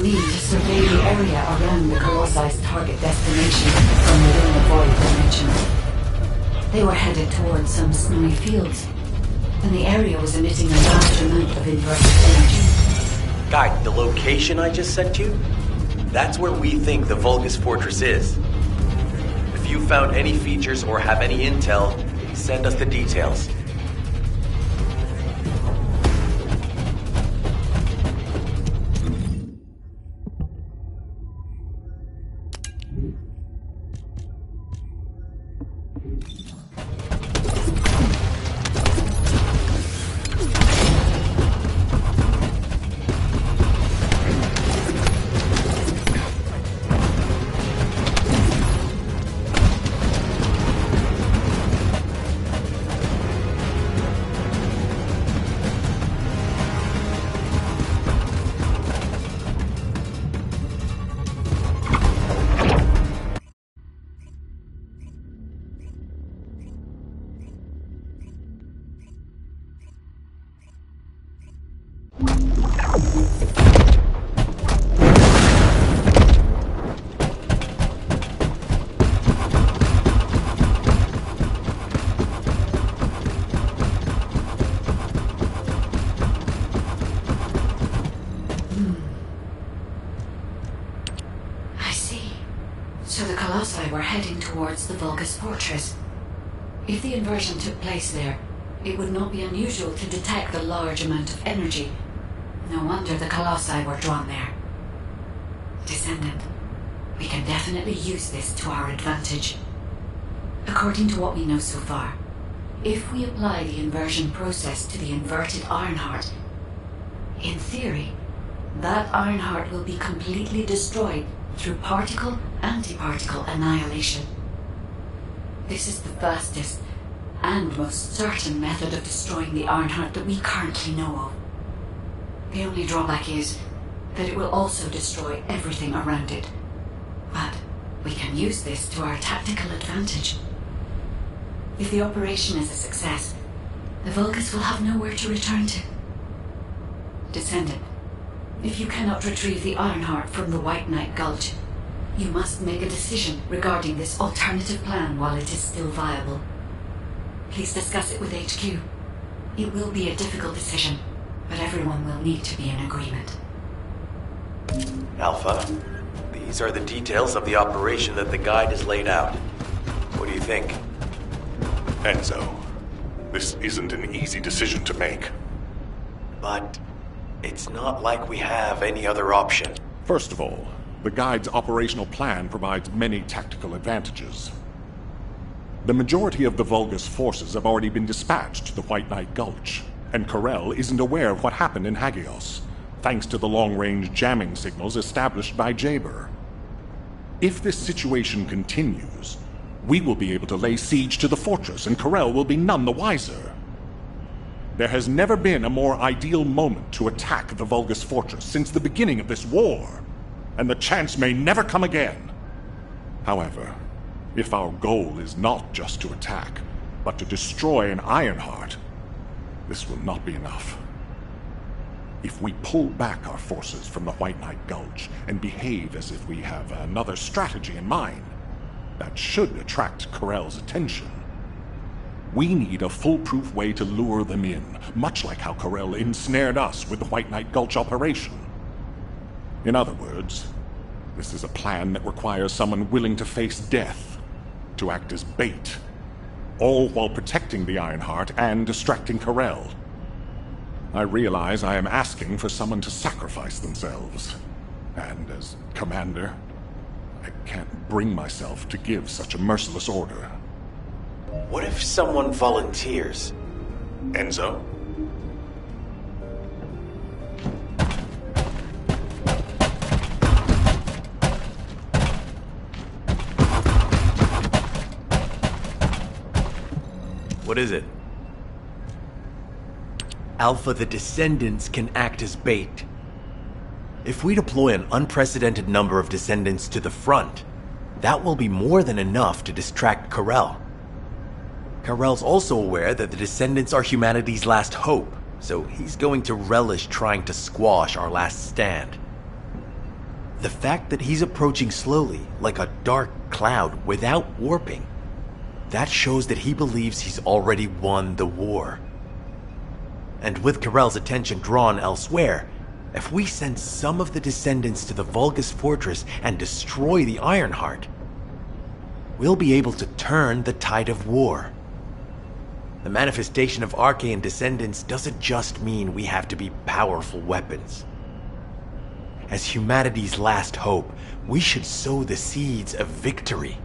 me to survey the area around the Colossus target destination from within the void dimension. They were headed towards some snowy fields, and the area was emitting a large amount of inverted energy. Guy, the location I just sent you? That's where we think the Vulgus Fortress is. If you found any features or have any intel, please send us the details. So the Colossi were heading towards the Vulgus Fortress. If the inversion took place there, it would not be unusual to detect the large amount of energy. No wonder the Colossi were drawn there. Descendant, we can definitely use this to our advantage. According to what we know so far, if we apply the inversion process to the inverted Ironheart, in theory, that Ironheart will be completely destroyed through particle-antiparticle annihilation. This is the fastest and most certain method of destroying the Ironheart that we currently know of. The only drawback is that it will also destroy everything around it. But we can use this to our tactical advantage. If the operation is a success, the Vulgus will have nowhere to return to. Descendant, if you cannot retrieve the Ironheart from the White Knight Gulch, you must make a decision regarding this alternative plan while it is still viable. Please discuss it with HQ. It will be a difficult decision, but everyone will need to be in agreement. Alpha, these are the details of the operation that the guide has laid out. What do you think? Enzo, this isn't an easy decision to make. But it's not like we have any other option. First of all, the guide's operational plan provides many tactical advantages. The majority of the Vulgus forces have already been dispatched to the White Knight Gulch, and Corel isn't aware of what happened in Hagios, thanks to the long-range jamming signals established by Jaber. If this situation continues, we will be able to lay siege to the fortress, and Corel will be none the wiser. There has never been a more ideal moment to attack the Vulgus fortress since the beginning of this war, and the chance may never come again. However, if our goal is not just to attack, but to destroy an Ironheart, this will not be enough. If we pull back our forces from the White Knight Gulch and behave as if we have another strategy in mind, that should attract Corel's attention. We need a foolproof way to lure them in, much like how Corel ensnared us with the White Knight Gulch operation. In other words, this is a plan that requires someone willing to face death, to act as bait, all while protecting the Ironheart and distracting Corel. I realize I am asking for someone to sacrifice themselves, and as commander, I can't bring myself to give such a merciless order. What if someone volunteers? Enzo? What is it? Alpha, the Descendants can act as bait. If we deploy an unprecedented number of Descendants to the front, that will be more than enough to distract Corel. Corel's also aware that the Descendants are humanity's last hope, so he's going to relish trying to squash our last stand. The fact that he's approaching slowly, like a dark cloud without warping, that shows that he believes he's already won the war. And with Karel's attention drawn elsewhere, if we send some of the descendants to the Vulgus fortress and destroy the Ironheart, we'll be able to turn the tide of war. The manifestation of Archaean descendants doesn't just mean we have to be powerful weapons. As humanity's last hope, we should sow the seeds of victory.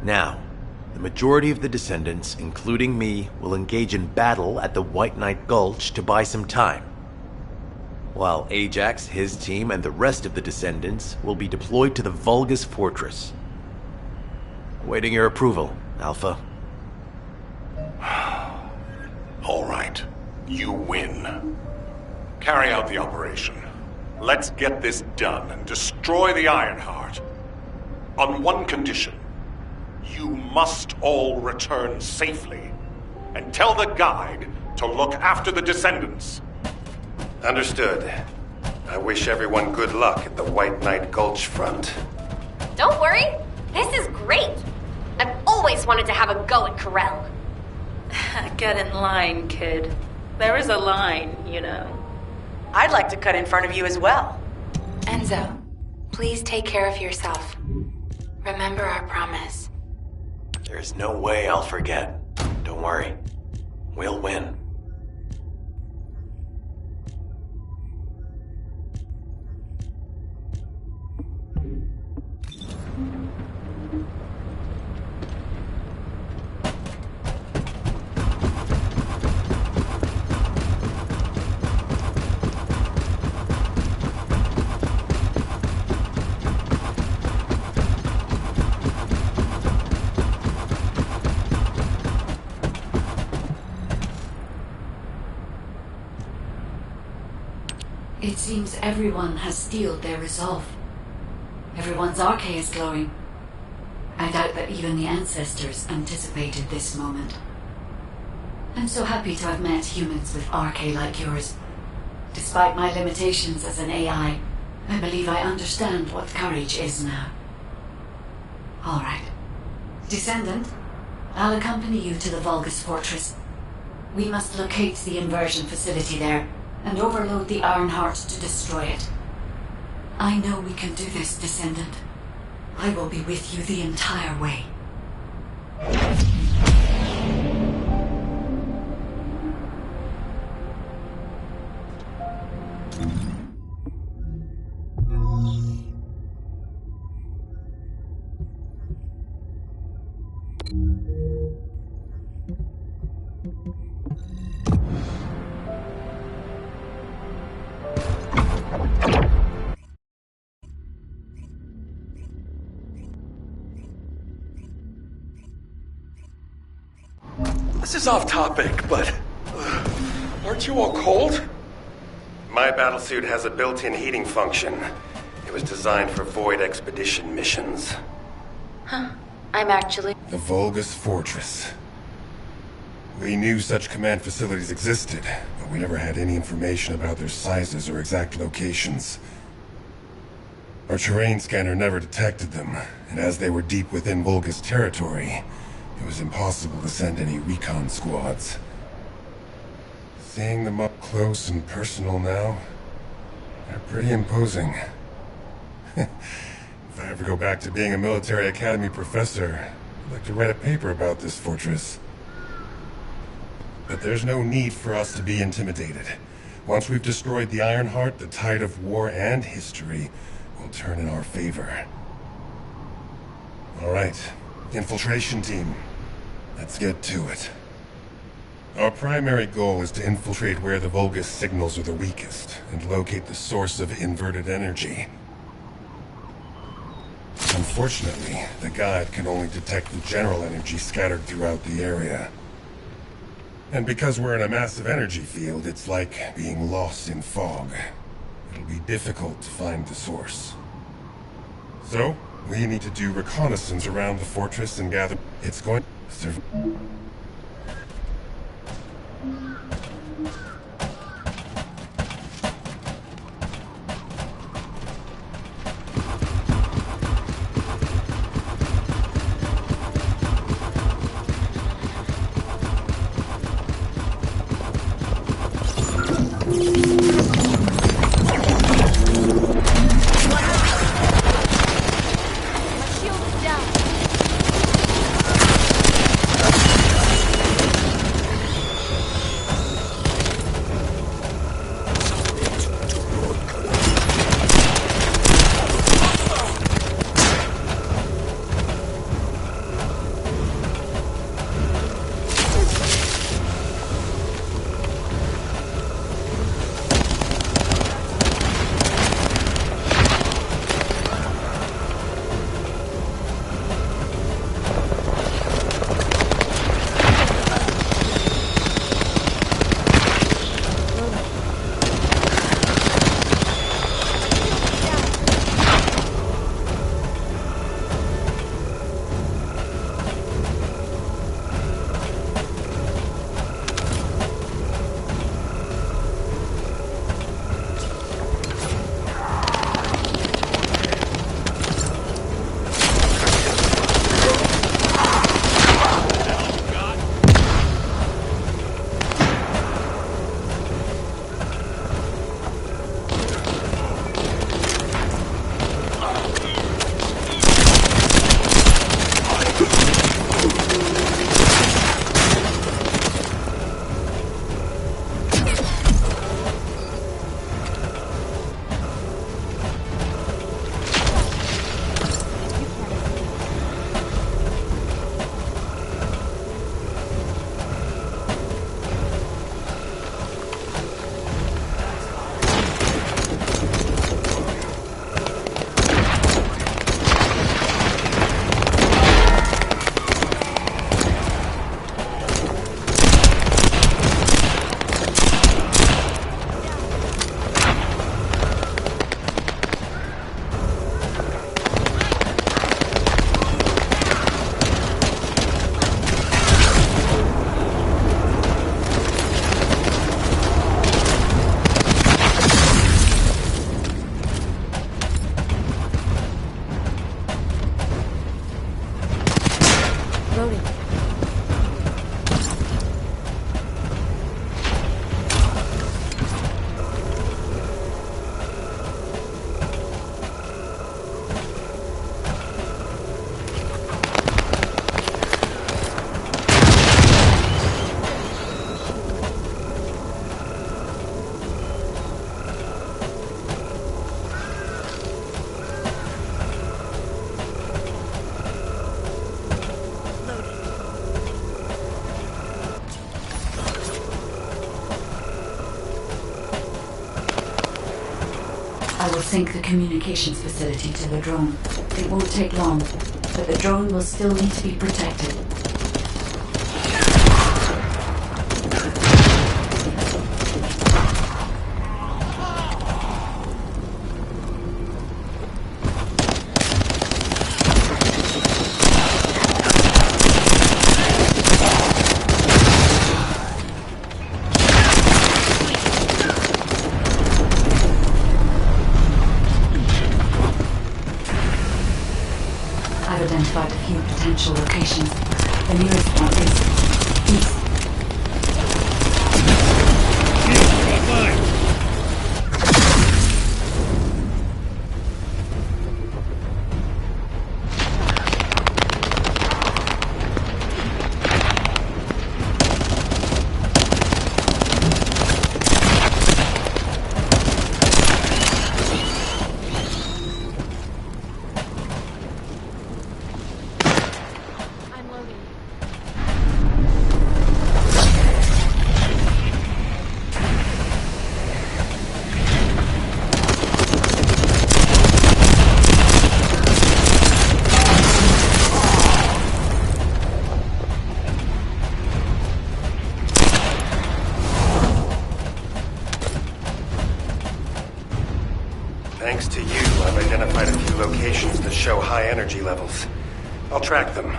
Now, the majority of the descendants, including me, will engage in battle at the White Knight Gulch to buy some time, while Ajax, his team, and the rest of the descendants will be deployed to the Vulgus fortress. Awaiting your approval, Alpha. All right. You win. Carry out the operation. Let's get this done and destroy the Ironheart. On one condition. You must all return safely. And tell the guide to look after the descendants. Understood. I wish everyone good luck at the White Knight Gulch front. Don't worry. This is great. I've always wanted to have a go at Karel. Get in line, kid. There is a line, you know. I'd like to cut in front of you as well. Enzo, please take care of yourself. Remember our promise. There's no way I'll forget. Don't worry. We'll win. It seems everyone has steeled their resolve. Everyone's arche is glowing. I doubt that even the ancestors anticipated this moment. I'm so happy to have met humans with arche like yours. Despite my limitations as an AI, I believe I understand what courage is now. All right. Descendant, I'll accompany you to the Vulgus fortress. We must locate the inversion facility there and overload the Ironheart to destroy it. I know we can do this, Descendant. I will be with you the entire way. This is off topic, but... aren't you all cold? My battlesuit has a built-in heating function. It was designed for void expedition missions. Huh. I'm actually... The Vulgus Fortress. We knew such command facilities existed, but we never had any information about their sizes or exact locations. Our terrain scanner never detected them, and as they were deep within Vulgus territory, it was impossible to send any recon squads. Seeing them up close and personal now, they're pretty imposing. If I ever go back to being a military academy professor, I'd like to write a paper about this fortress. But there's no need for us to be intimidated. Once we've destroyed the Ironheart, the tide of war and history will turn in our favor. All right, infiltration team. Let's get to it. Our primary goal is to infiltrate where the Vulgus signals are the weakest and locate the source of inverted energy. Unfortunately, the guide can only detect the general energy scattered throughout the area. And because we're in a massive energy field, it's like being lost in fog. It'll be difficult to find the source. So, we need to do reconnaissance around the fortress and gather... It's going... will sync the communications facility to the drone. It won't take long, but the drone will still need to be protected. I've identified a few potential locations. The nearest one is east. Thanks to you, I've identified a few locations that show high energy levels. I'll track them.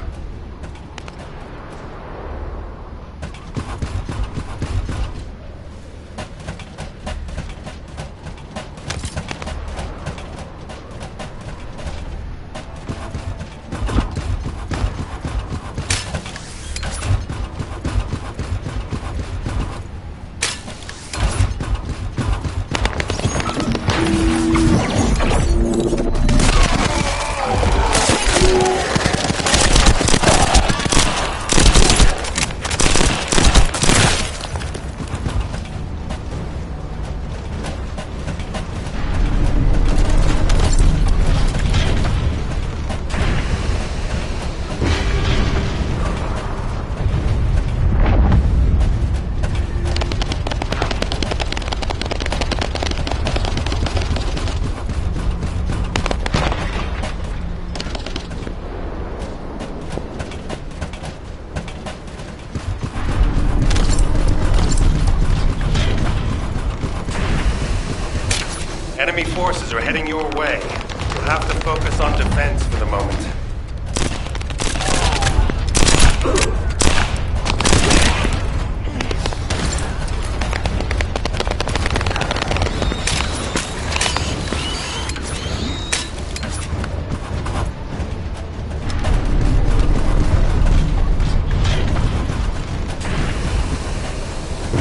Enemy forces are heading your way. You'll have to focus on defense for the moment.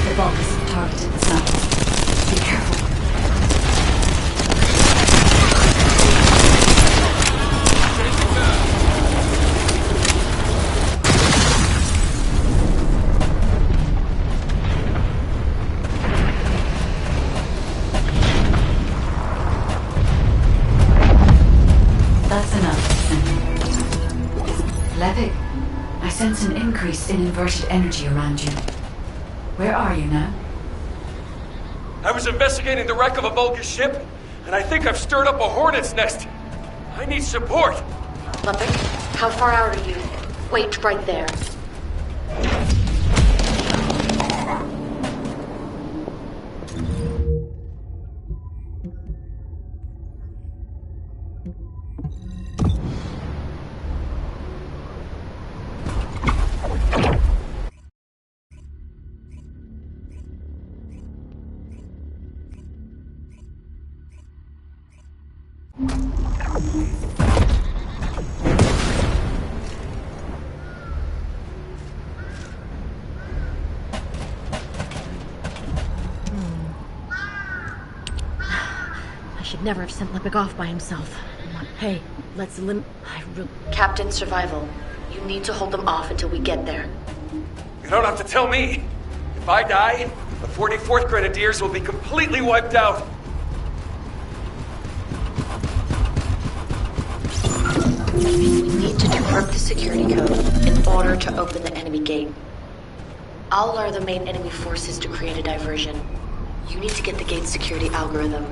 The Vulgus have targeted the sample. Be careful. That's enough. Levick, I sense an increase in inverted energy around you. Where are you now? I was investigating the wreck of a Vulgus ship, and I think I've stirred up a hornet's nest. I need support. Levick, how far out are you? Wait right there. I should never have sent Levick off by himself. Hey, let's Captain Survival, you need to hold them off until we get there. You don't have to tell me. If I die, the 44th Grenadiers will be completely wiped out. We need to decrypt the security code in order to open the enemy gate. I'll lure the main enemy forces to create a diversion. You need to get the gate's security algorithm.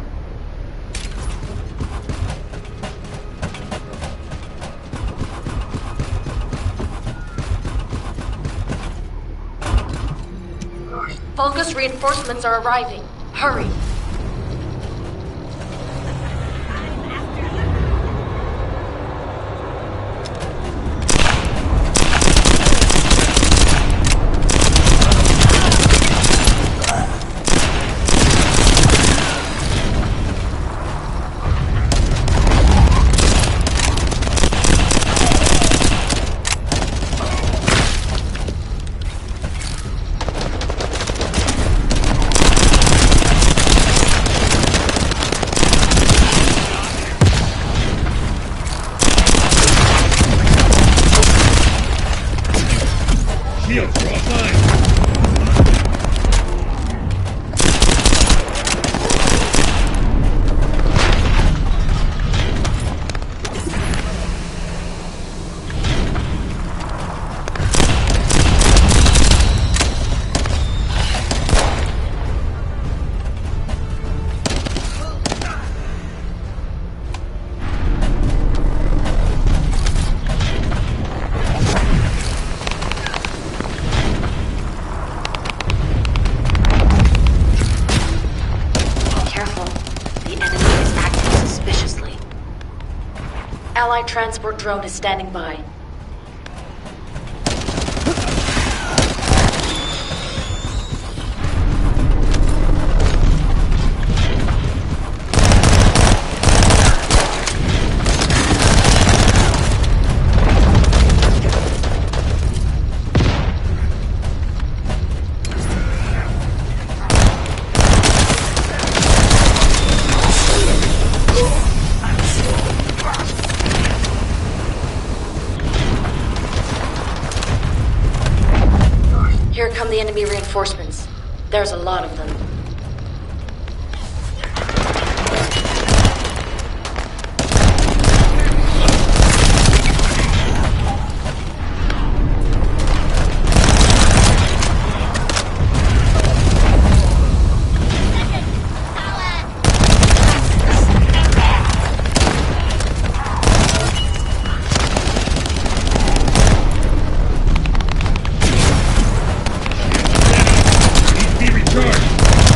Vulgus reinforcements are arriving. Hurry. Shields are offline. Allied transport drone is standing by. Here come the enemy reinforcements. There's a lot of them. Be recharged.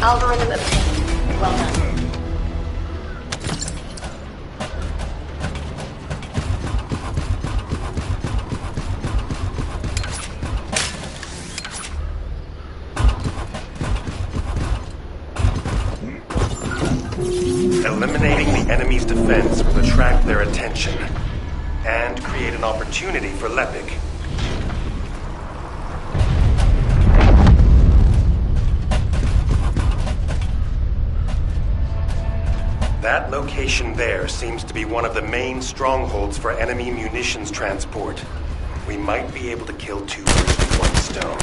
Algorithm obtained. Well done. Eliminating the enemy's defense will attract their attention and create an opportunity for Lepic. That location there seems to be one of the main strongholds for enemy munitions transport. We might be able to kill two birds with one stone.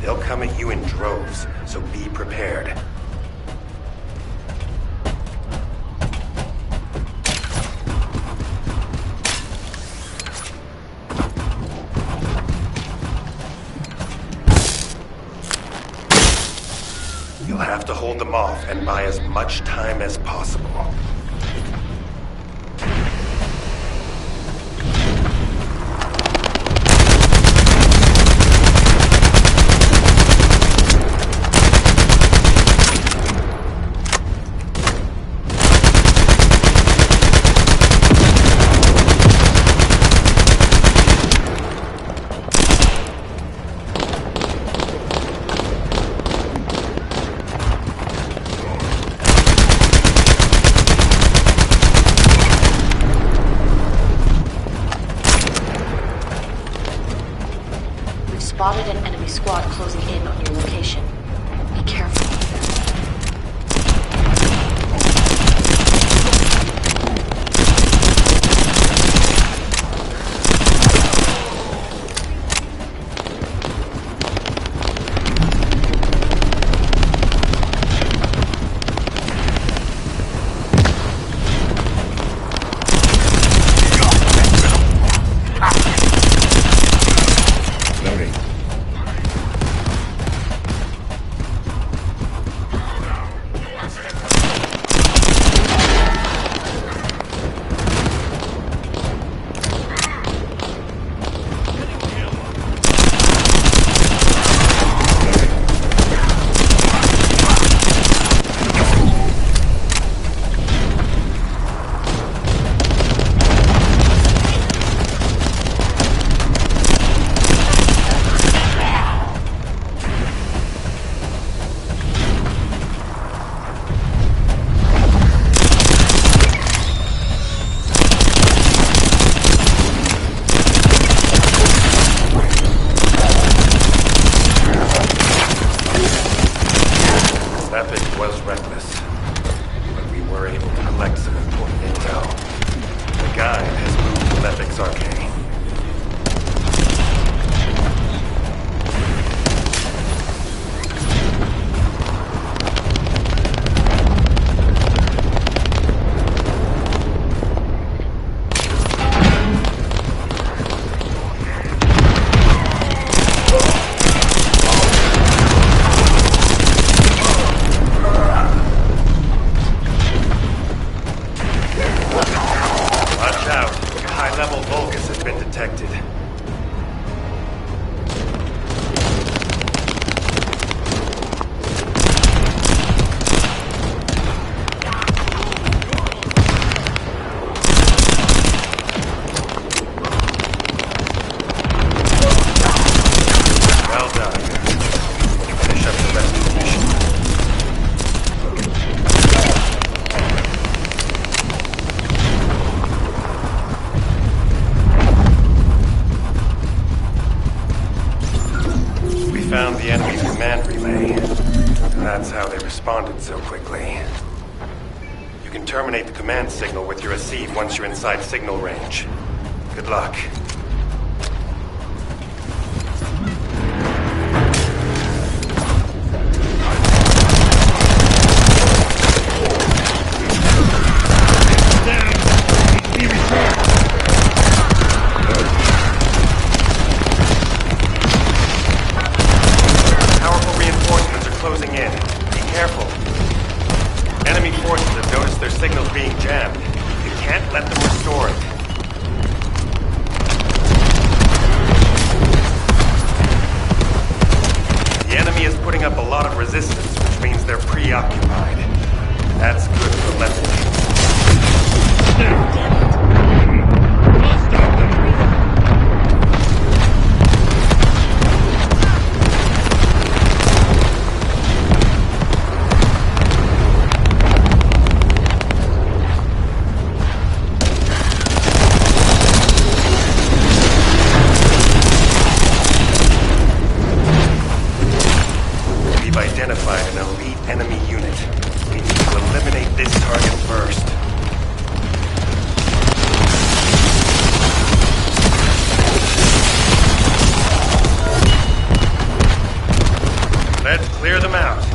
They'll come at you in droves, so be prepared. You'll have to hold them off and buy as much time as possible. Spotted an enemy squad closing in on your location. Be careful. high-level Vulgus has been detected. Well done. Finish up the rest of the mission. We found the enemy's command relay. That's how they responded so quickly. You can terminate the command signal with your receive once you're inside signal range. Good luck. Powerful reinforcements are closing in. Be careful. Enemy forces have noticed their signals being jammed. You can't let them restore it. The enemy is putting up a lot of resistance, which means they're preoccupied. That's good for leverage. We've identified an elite enemy unit. We need to eliminate this target first. Let's clear them out.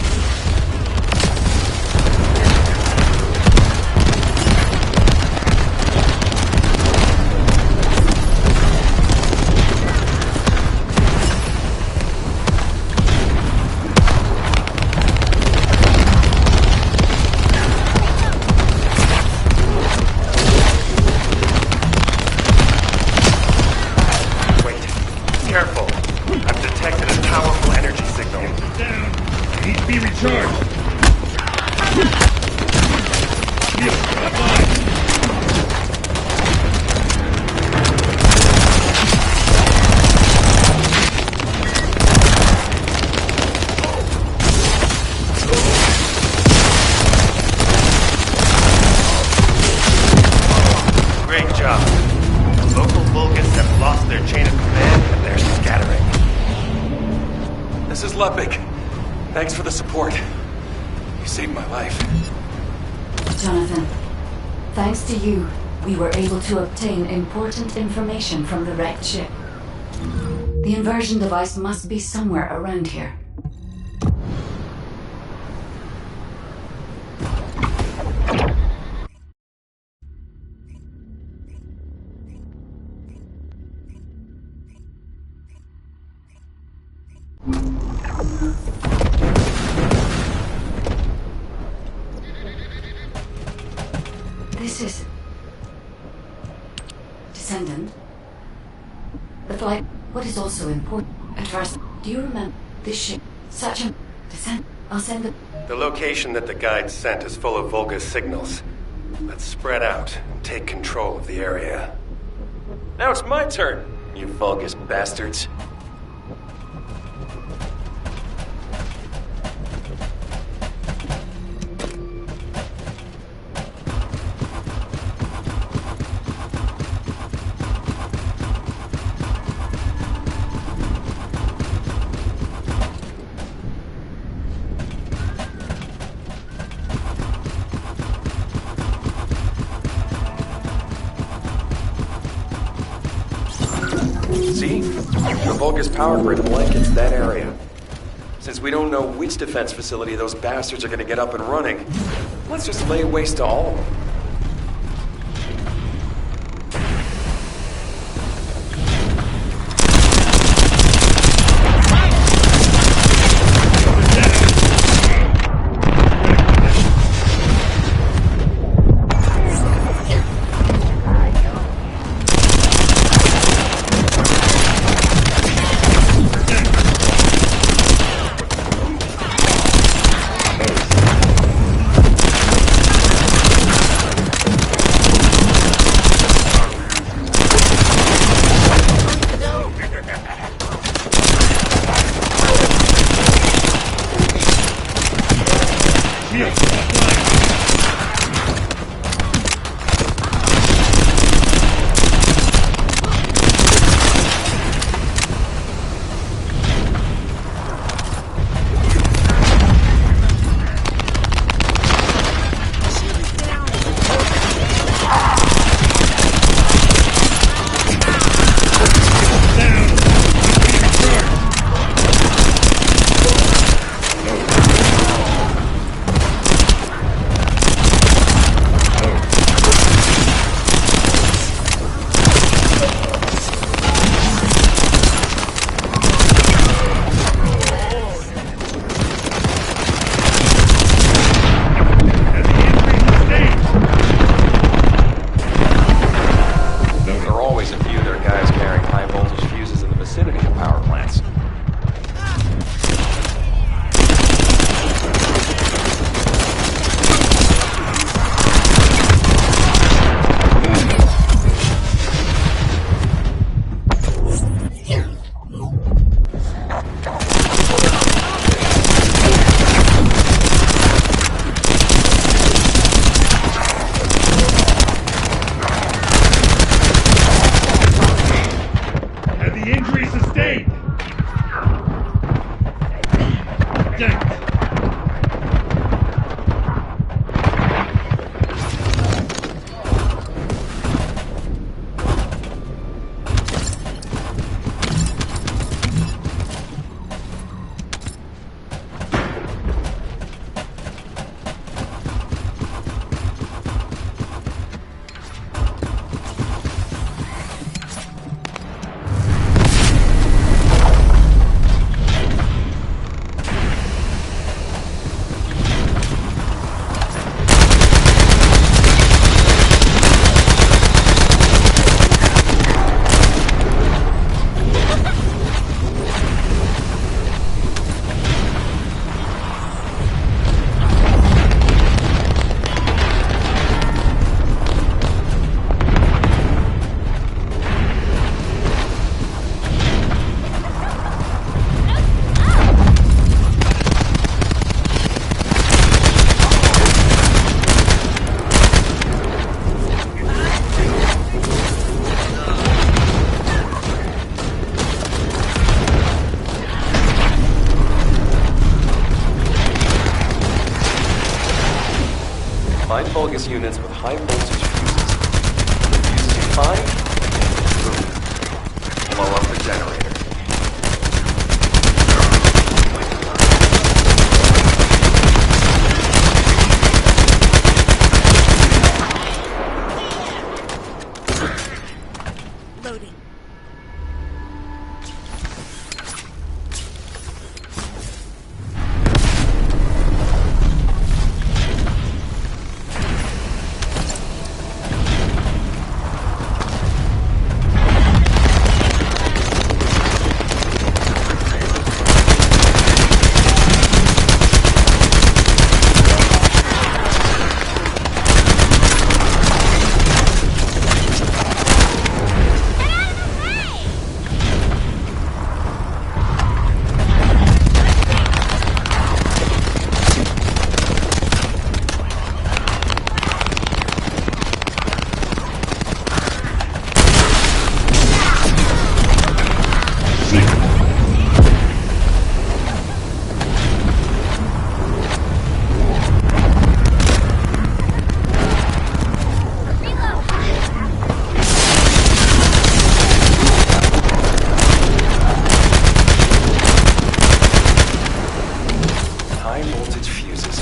Careful. I've detected a powerful energy signal. Down. Need to be recharged. Shield, offline. Great job. The local Vulgus have lost their chain of command and they're scattering. This is Ludwig. Thanks for the support. You saved my life. Jonathan, thanks to you, we were able to obtain important information from the wrecked ship. The inversion device must be somewhere around here. This is... Descendant. The flight... What is also important... At first, do you remember this ship? Such a... Descent... I'll send it... The location that the guide sent is full of Vulgus signals. Let's spread out and take control of the area. Now it's my turn, you Vulgus bastards. See? The Vulgus power grid blankets that area. Since we don't know which defense facility those bastards are gonna get up and running, let's just lay waste to all of them. Vulgus units with high voltage fuses. The fuses you find, boom. Blow up the generator. Loading. High voltage fuses.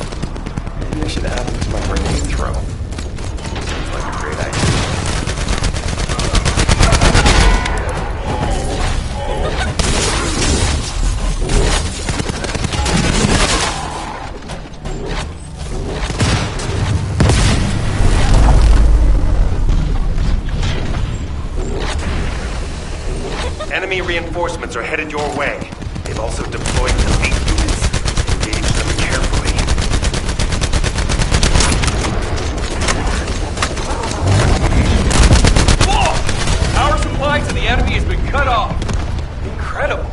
Maybe I should add them to my grenade throw. Seems like a great idea. Enemy reinforcements are headed your way. They've also deployed elite units. Engage them carefully. Whoa! Power supply to the enemy has been cut off. Incredible.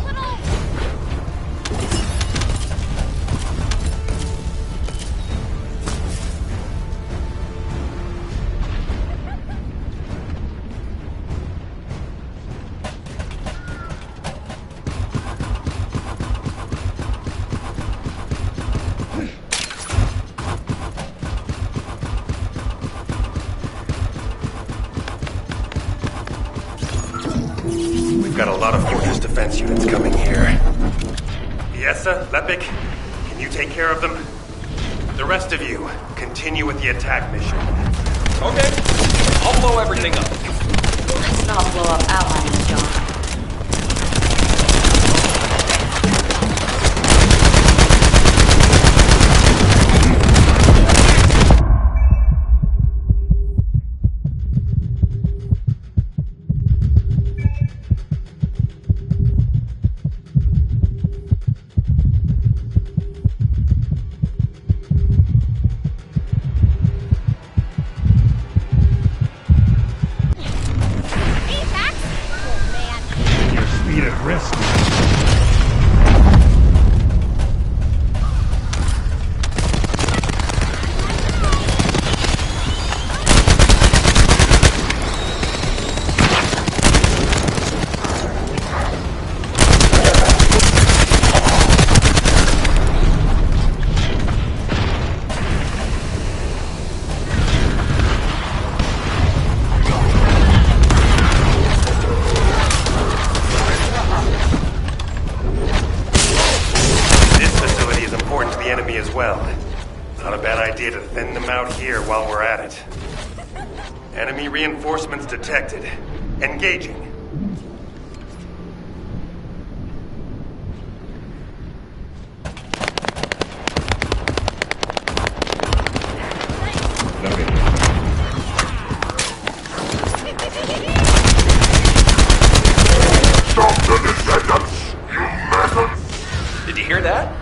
We've got a lot of fortress defense units coming here. Yessa, Lepik, can you take care of them? The rest of you, continue with the attack mission. Okay. I'll blow everything up. Let's not blow up allies, John. Your speed at risk. Enemy as well. Not a bad idea to thin them out here while we're at it. Enemy reinforcements detected. Engaging. Stop the descendants, you madmen! Did you hear that?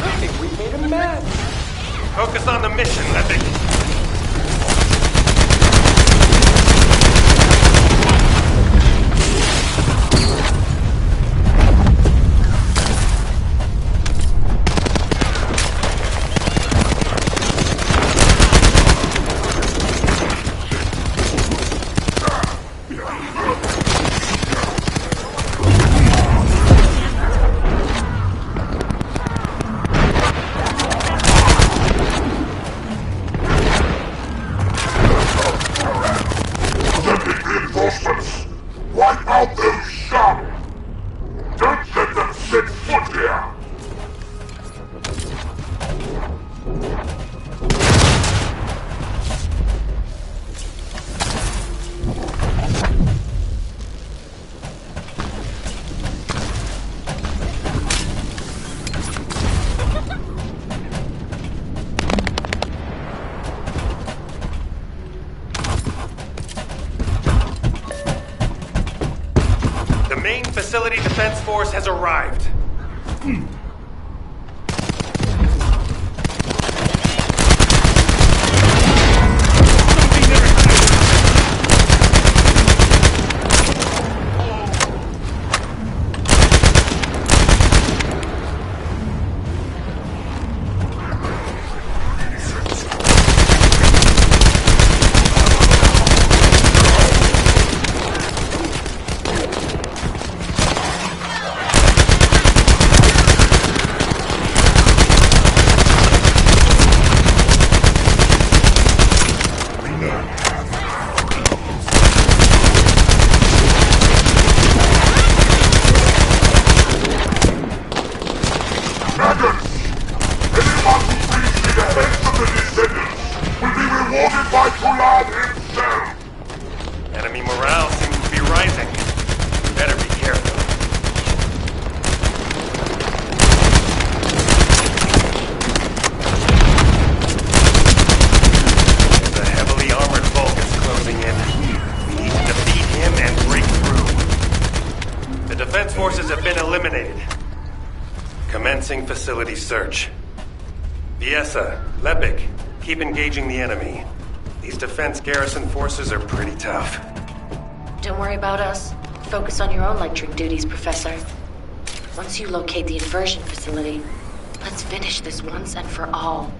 I think we made him mad. Focus on the mission, Lepik. Facility Defense Force has arrived. Enemy morale seems to be rising. Better be careful. There's a heavily armored Vulgus closing in. We need to defeat him and break through. The defense forces have been eliminated. Commencing facility search. Viesa, Lepik, keep engaging the enemy. These defense garrison forces are pretty tough. Don't worry about us. Focus on your own lecturing duties, Professor. Once you locate the inversion facility, let's finish this once and for all.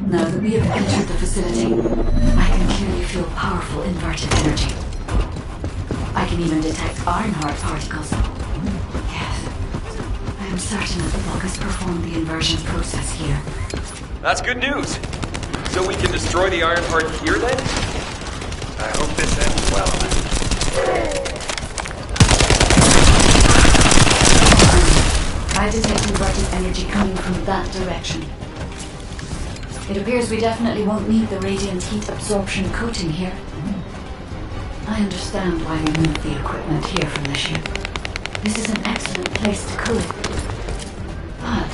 Now that we have entered the facility, I can clearly feel powerful inverted energy. I can even detect Ironheart particles. Yes, I am certain that the Vulgus performed the inversion process here. That's good news. So we can destroy the Ironheart here then? I hope this ends well. I detect inverted energy coming from that direction. It appears we definitely won't need the radiant heat absorption coating here. I understand why we moved the equipment here from the ship. This is an excellent place to cool it. But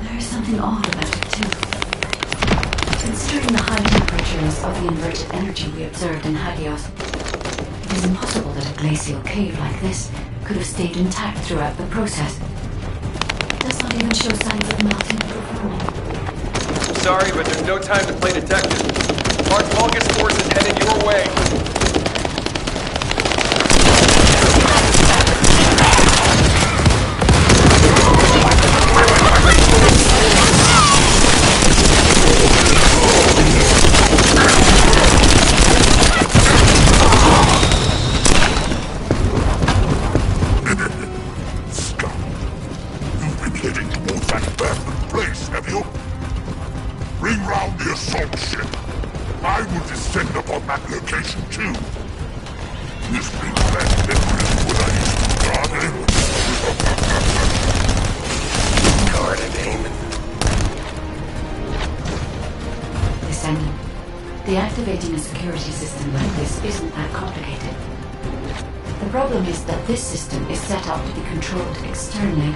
there is something odd about it too. Considering the high temperatures of the inverted energy we observed in Hagios, it is impossible that a glacial cave like this could have stayed intact throughout the process. It does not even show signs of melting or forming. Sorry, but there's no time to play detective. Our Vulgus force is headed your way. You've been heading towards that abandoned place, have you? Bring round the assault ship. I will descend upon that location too. This brings back memories when I used to Guarded aim. Descendant, deactivating a security system like this isn't that complicated. The problem is that this system is set up to be controlled externally.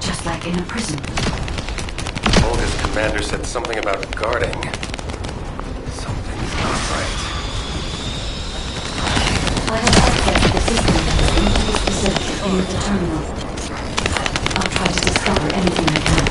Just It's like in a prison. Volga's commander said something about guarding. Something's not right. I have access to the system into this facility near the terminal. I'll try to discover anything I can.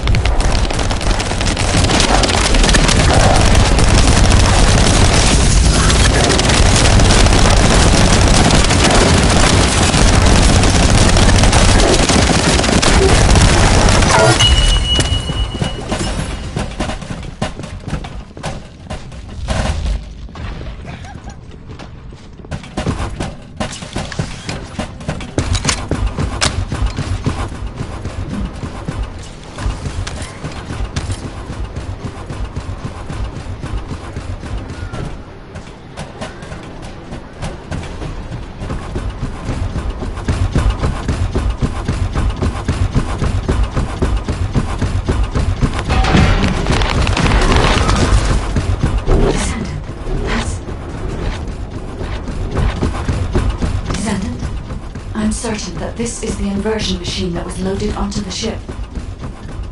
Certain that this is the inversion machine that was loaded onto the ship.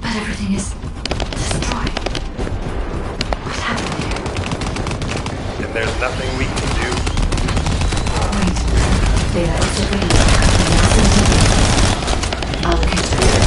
But everything is destroyed. What happened here? And there's nothing we can do. Wait. There is a range. I'll look into it.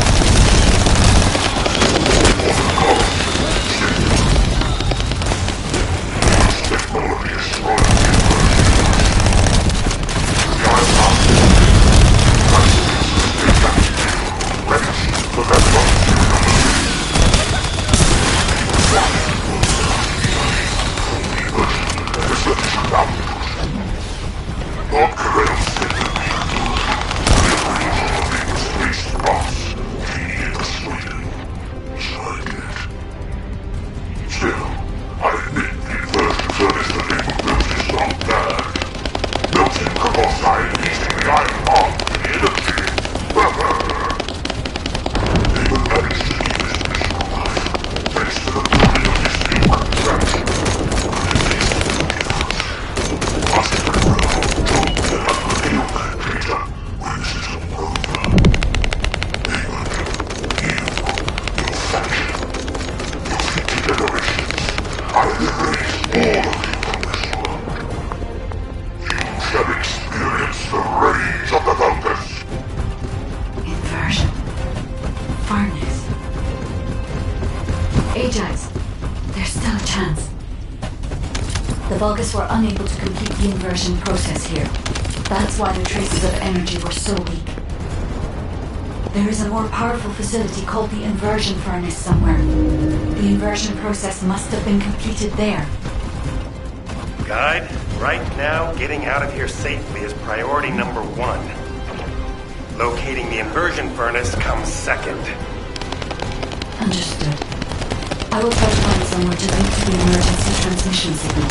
The Vulgus were unable to complete the inversion process here. That's why the traces of energy were so weak. There is a more powerful facility called the inversion furnace somewhere. The inversion process must have been completed there. Guide, right now, getting out of here safely is priority number 1. Locating the inversion furnace comes second. Understood. I will try to find somewhere to link to the emergency transmission signal.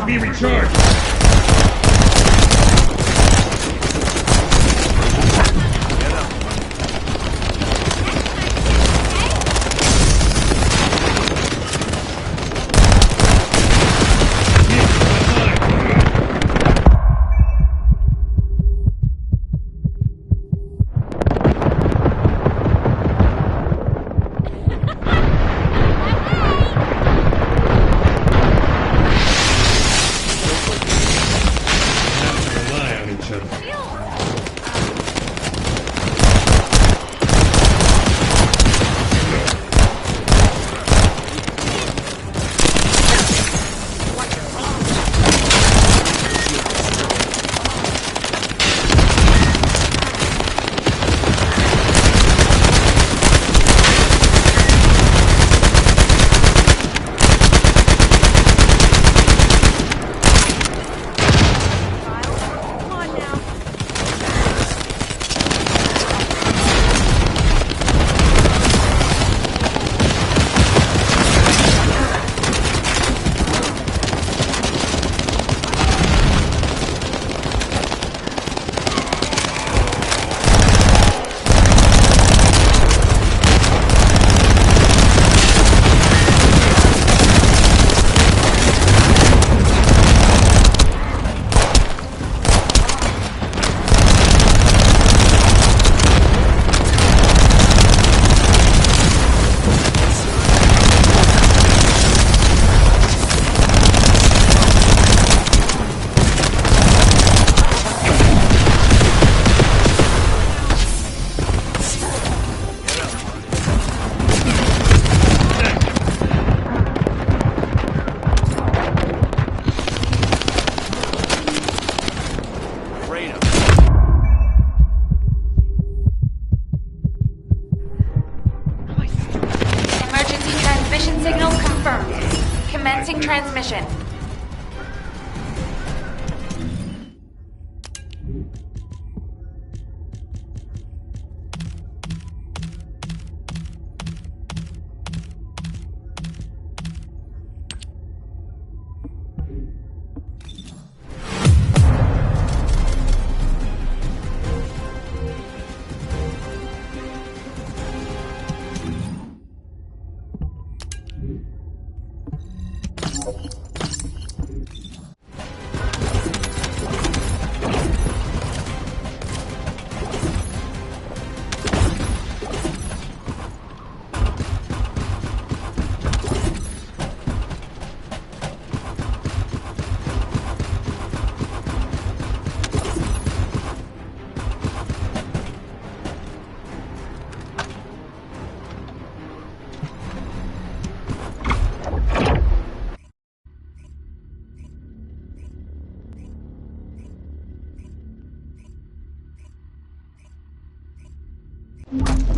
to be recharged. Commencing transmission.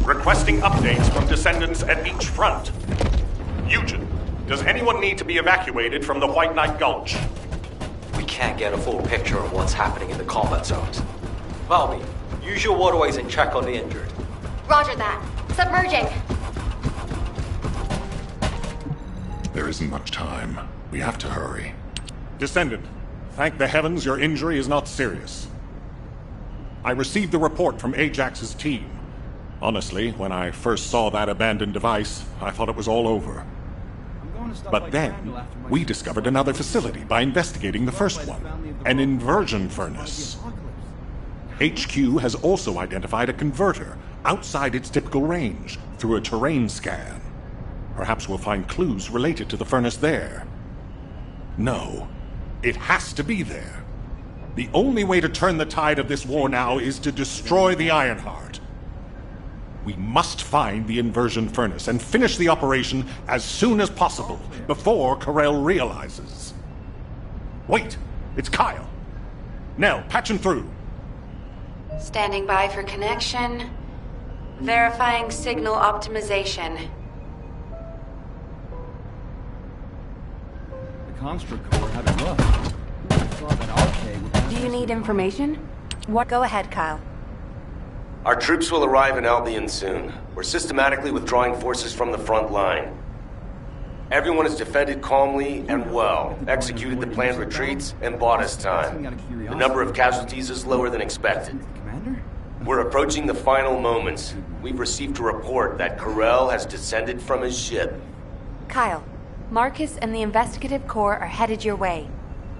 Requesting updates from descendants at each front. Eugen, does anyone need to be evacuated from the White Knight Gulch? We can't get a full picture of what's happening in the combat zones. Valby, use your waterways and check on the injured. Roger that. Submerging. There isn't much time. We have to hurry. Descendant, thank the heavens your injury is not serious. I received the report from Ajax's team. Honestly, when I first saw that abandoned device, I thought it was all over. But then, we discovered another facility by investigating the first one, an inversion furnace. HQ has also identified a converter outside its typical range through a terrain scan. Perhaps we'll find clues related to the furnace there. No, it has to be there. The only way to turn the tide of this war now is to destroy the Ironheart. We must find the inversion furnace and finish the operation as soon as possible, before Corell realizes. Wait, it's Kyle. Nell, patch him through. Standing by for connection. Verifying signal optimization. The construct core had it rough. I thought that arcade would pass. Do you need information? What? Go ahead, Kyle. Our troops will arrive in Albion soon. We're systematically withdrawing forces from the front line. Everyone has defended calmly and well, executed the planned retreats, and bought us time. The number of casualties is lower than expected. We're approaching the final moments. We've received a report that Corell has descended from his ship. Kyle, Marcus and the Investigative Corps are headed your way.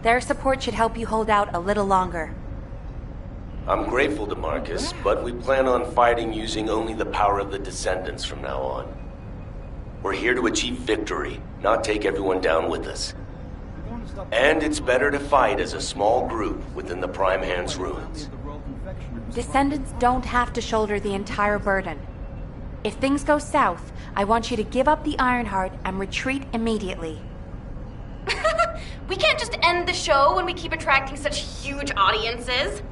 Their support should help you hold out a little longer. I'm grateful to Marcus, but we plan on fighting using only the power of the Descendants from now on. We're here to achieve victory, not take everyone down with us. And it's better to fight as a small group within the Prime Hand's ruins. Descendants don't have to shoulder the entire burden. If things go south, I want you to give up the Ironheart and retreat immediately. We can't just end the show when we keep attracting such huge audiences.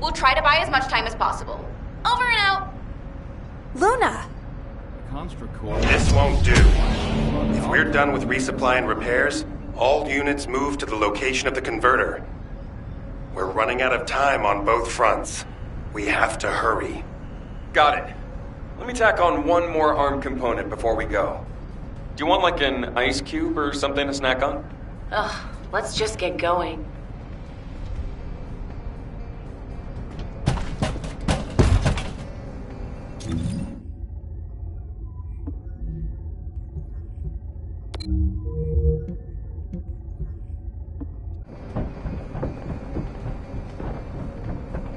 We'll try to buy as much time as possible. Over and out. Luna! This won't do. If we're done with resupply and repairs, all units move to the location of the converter. We're running out of time on both fronts. We have to hurry. Got it. Let me tack on one more arm component before we go. Do you want like an ice cube or something to snack on? Ugh, let's just get going.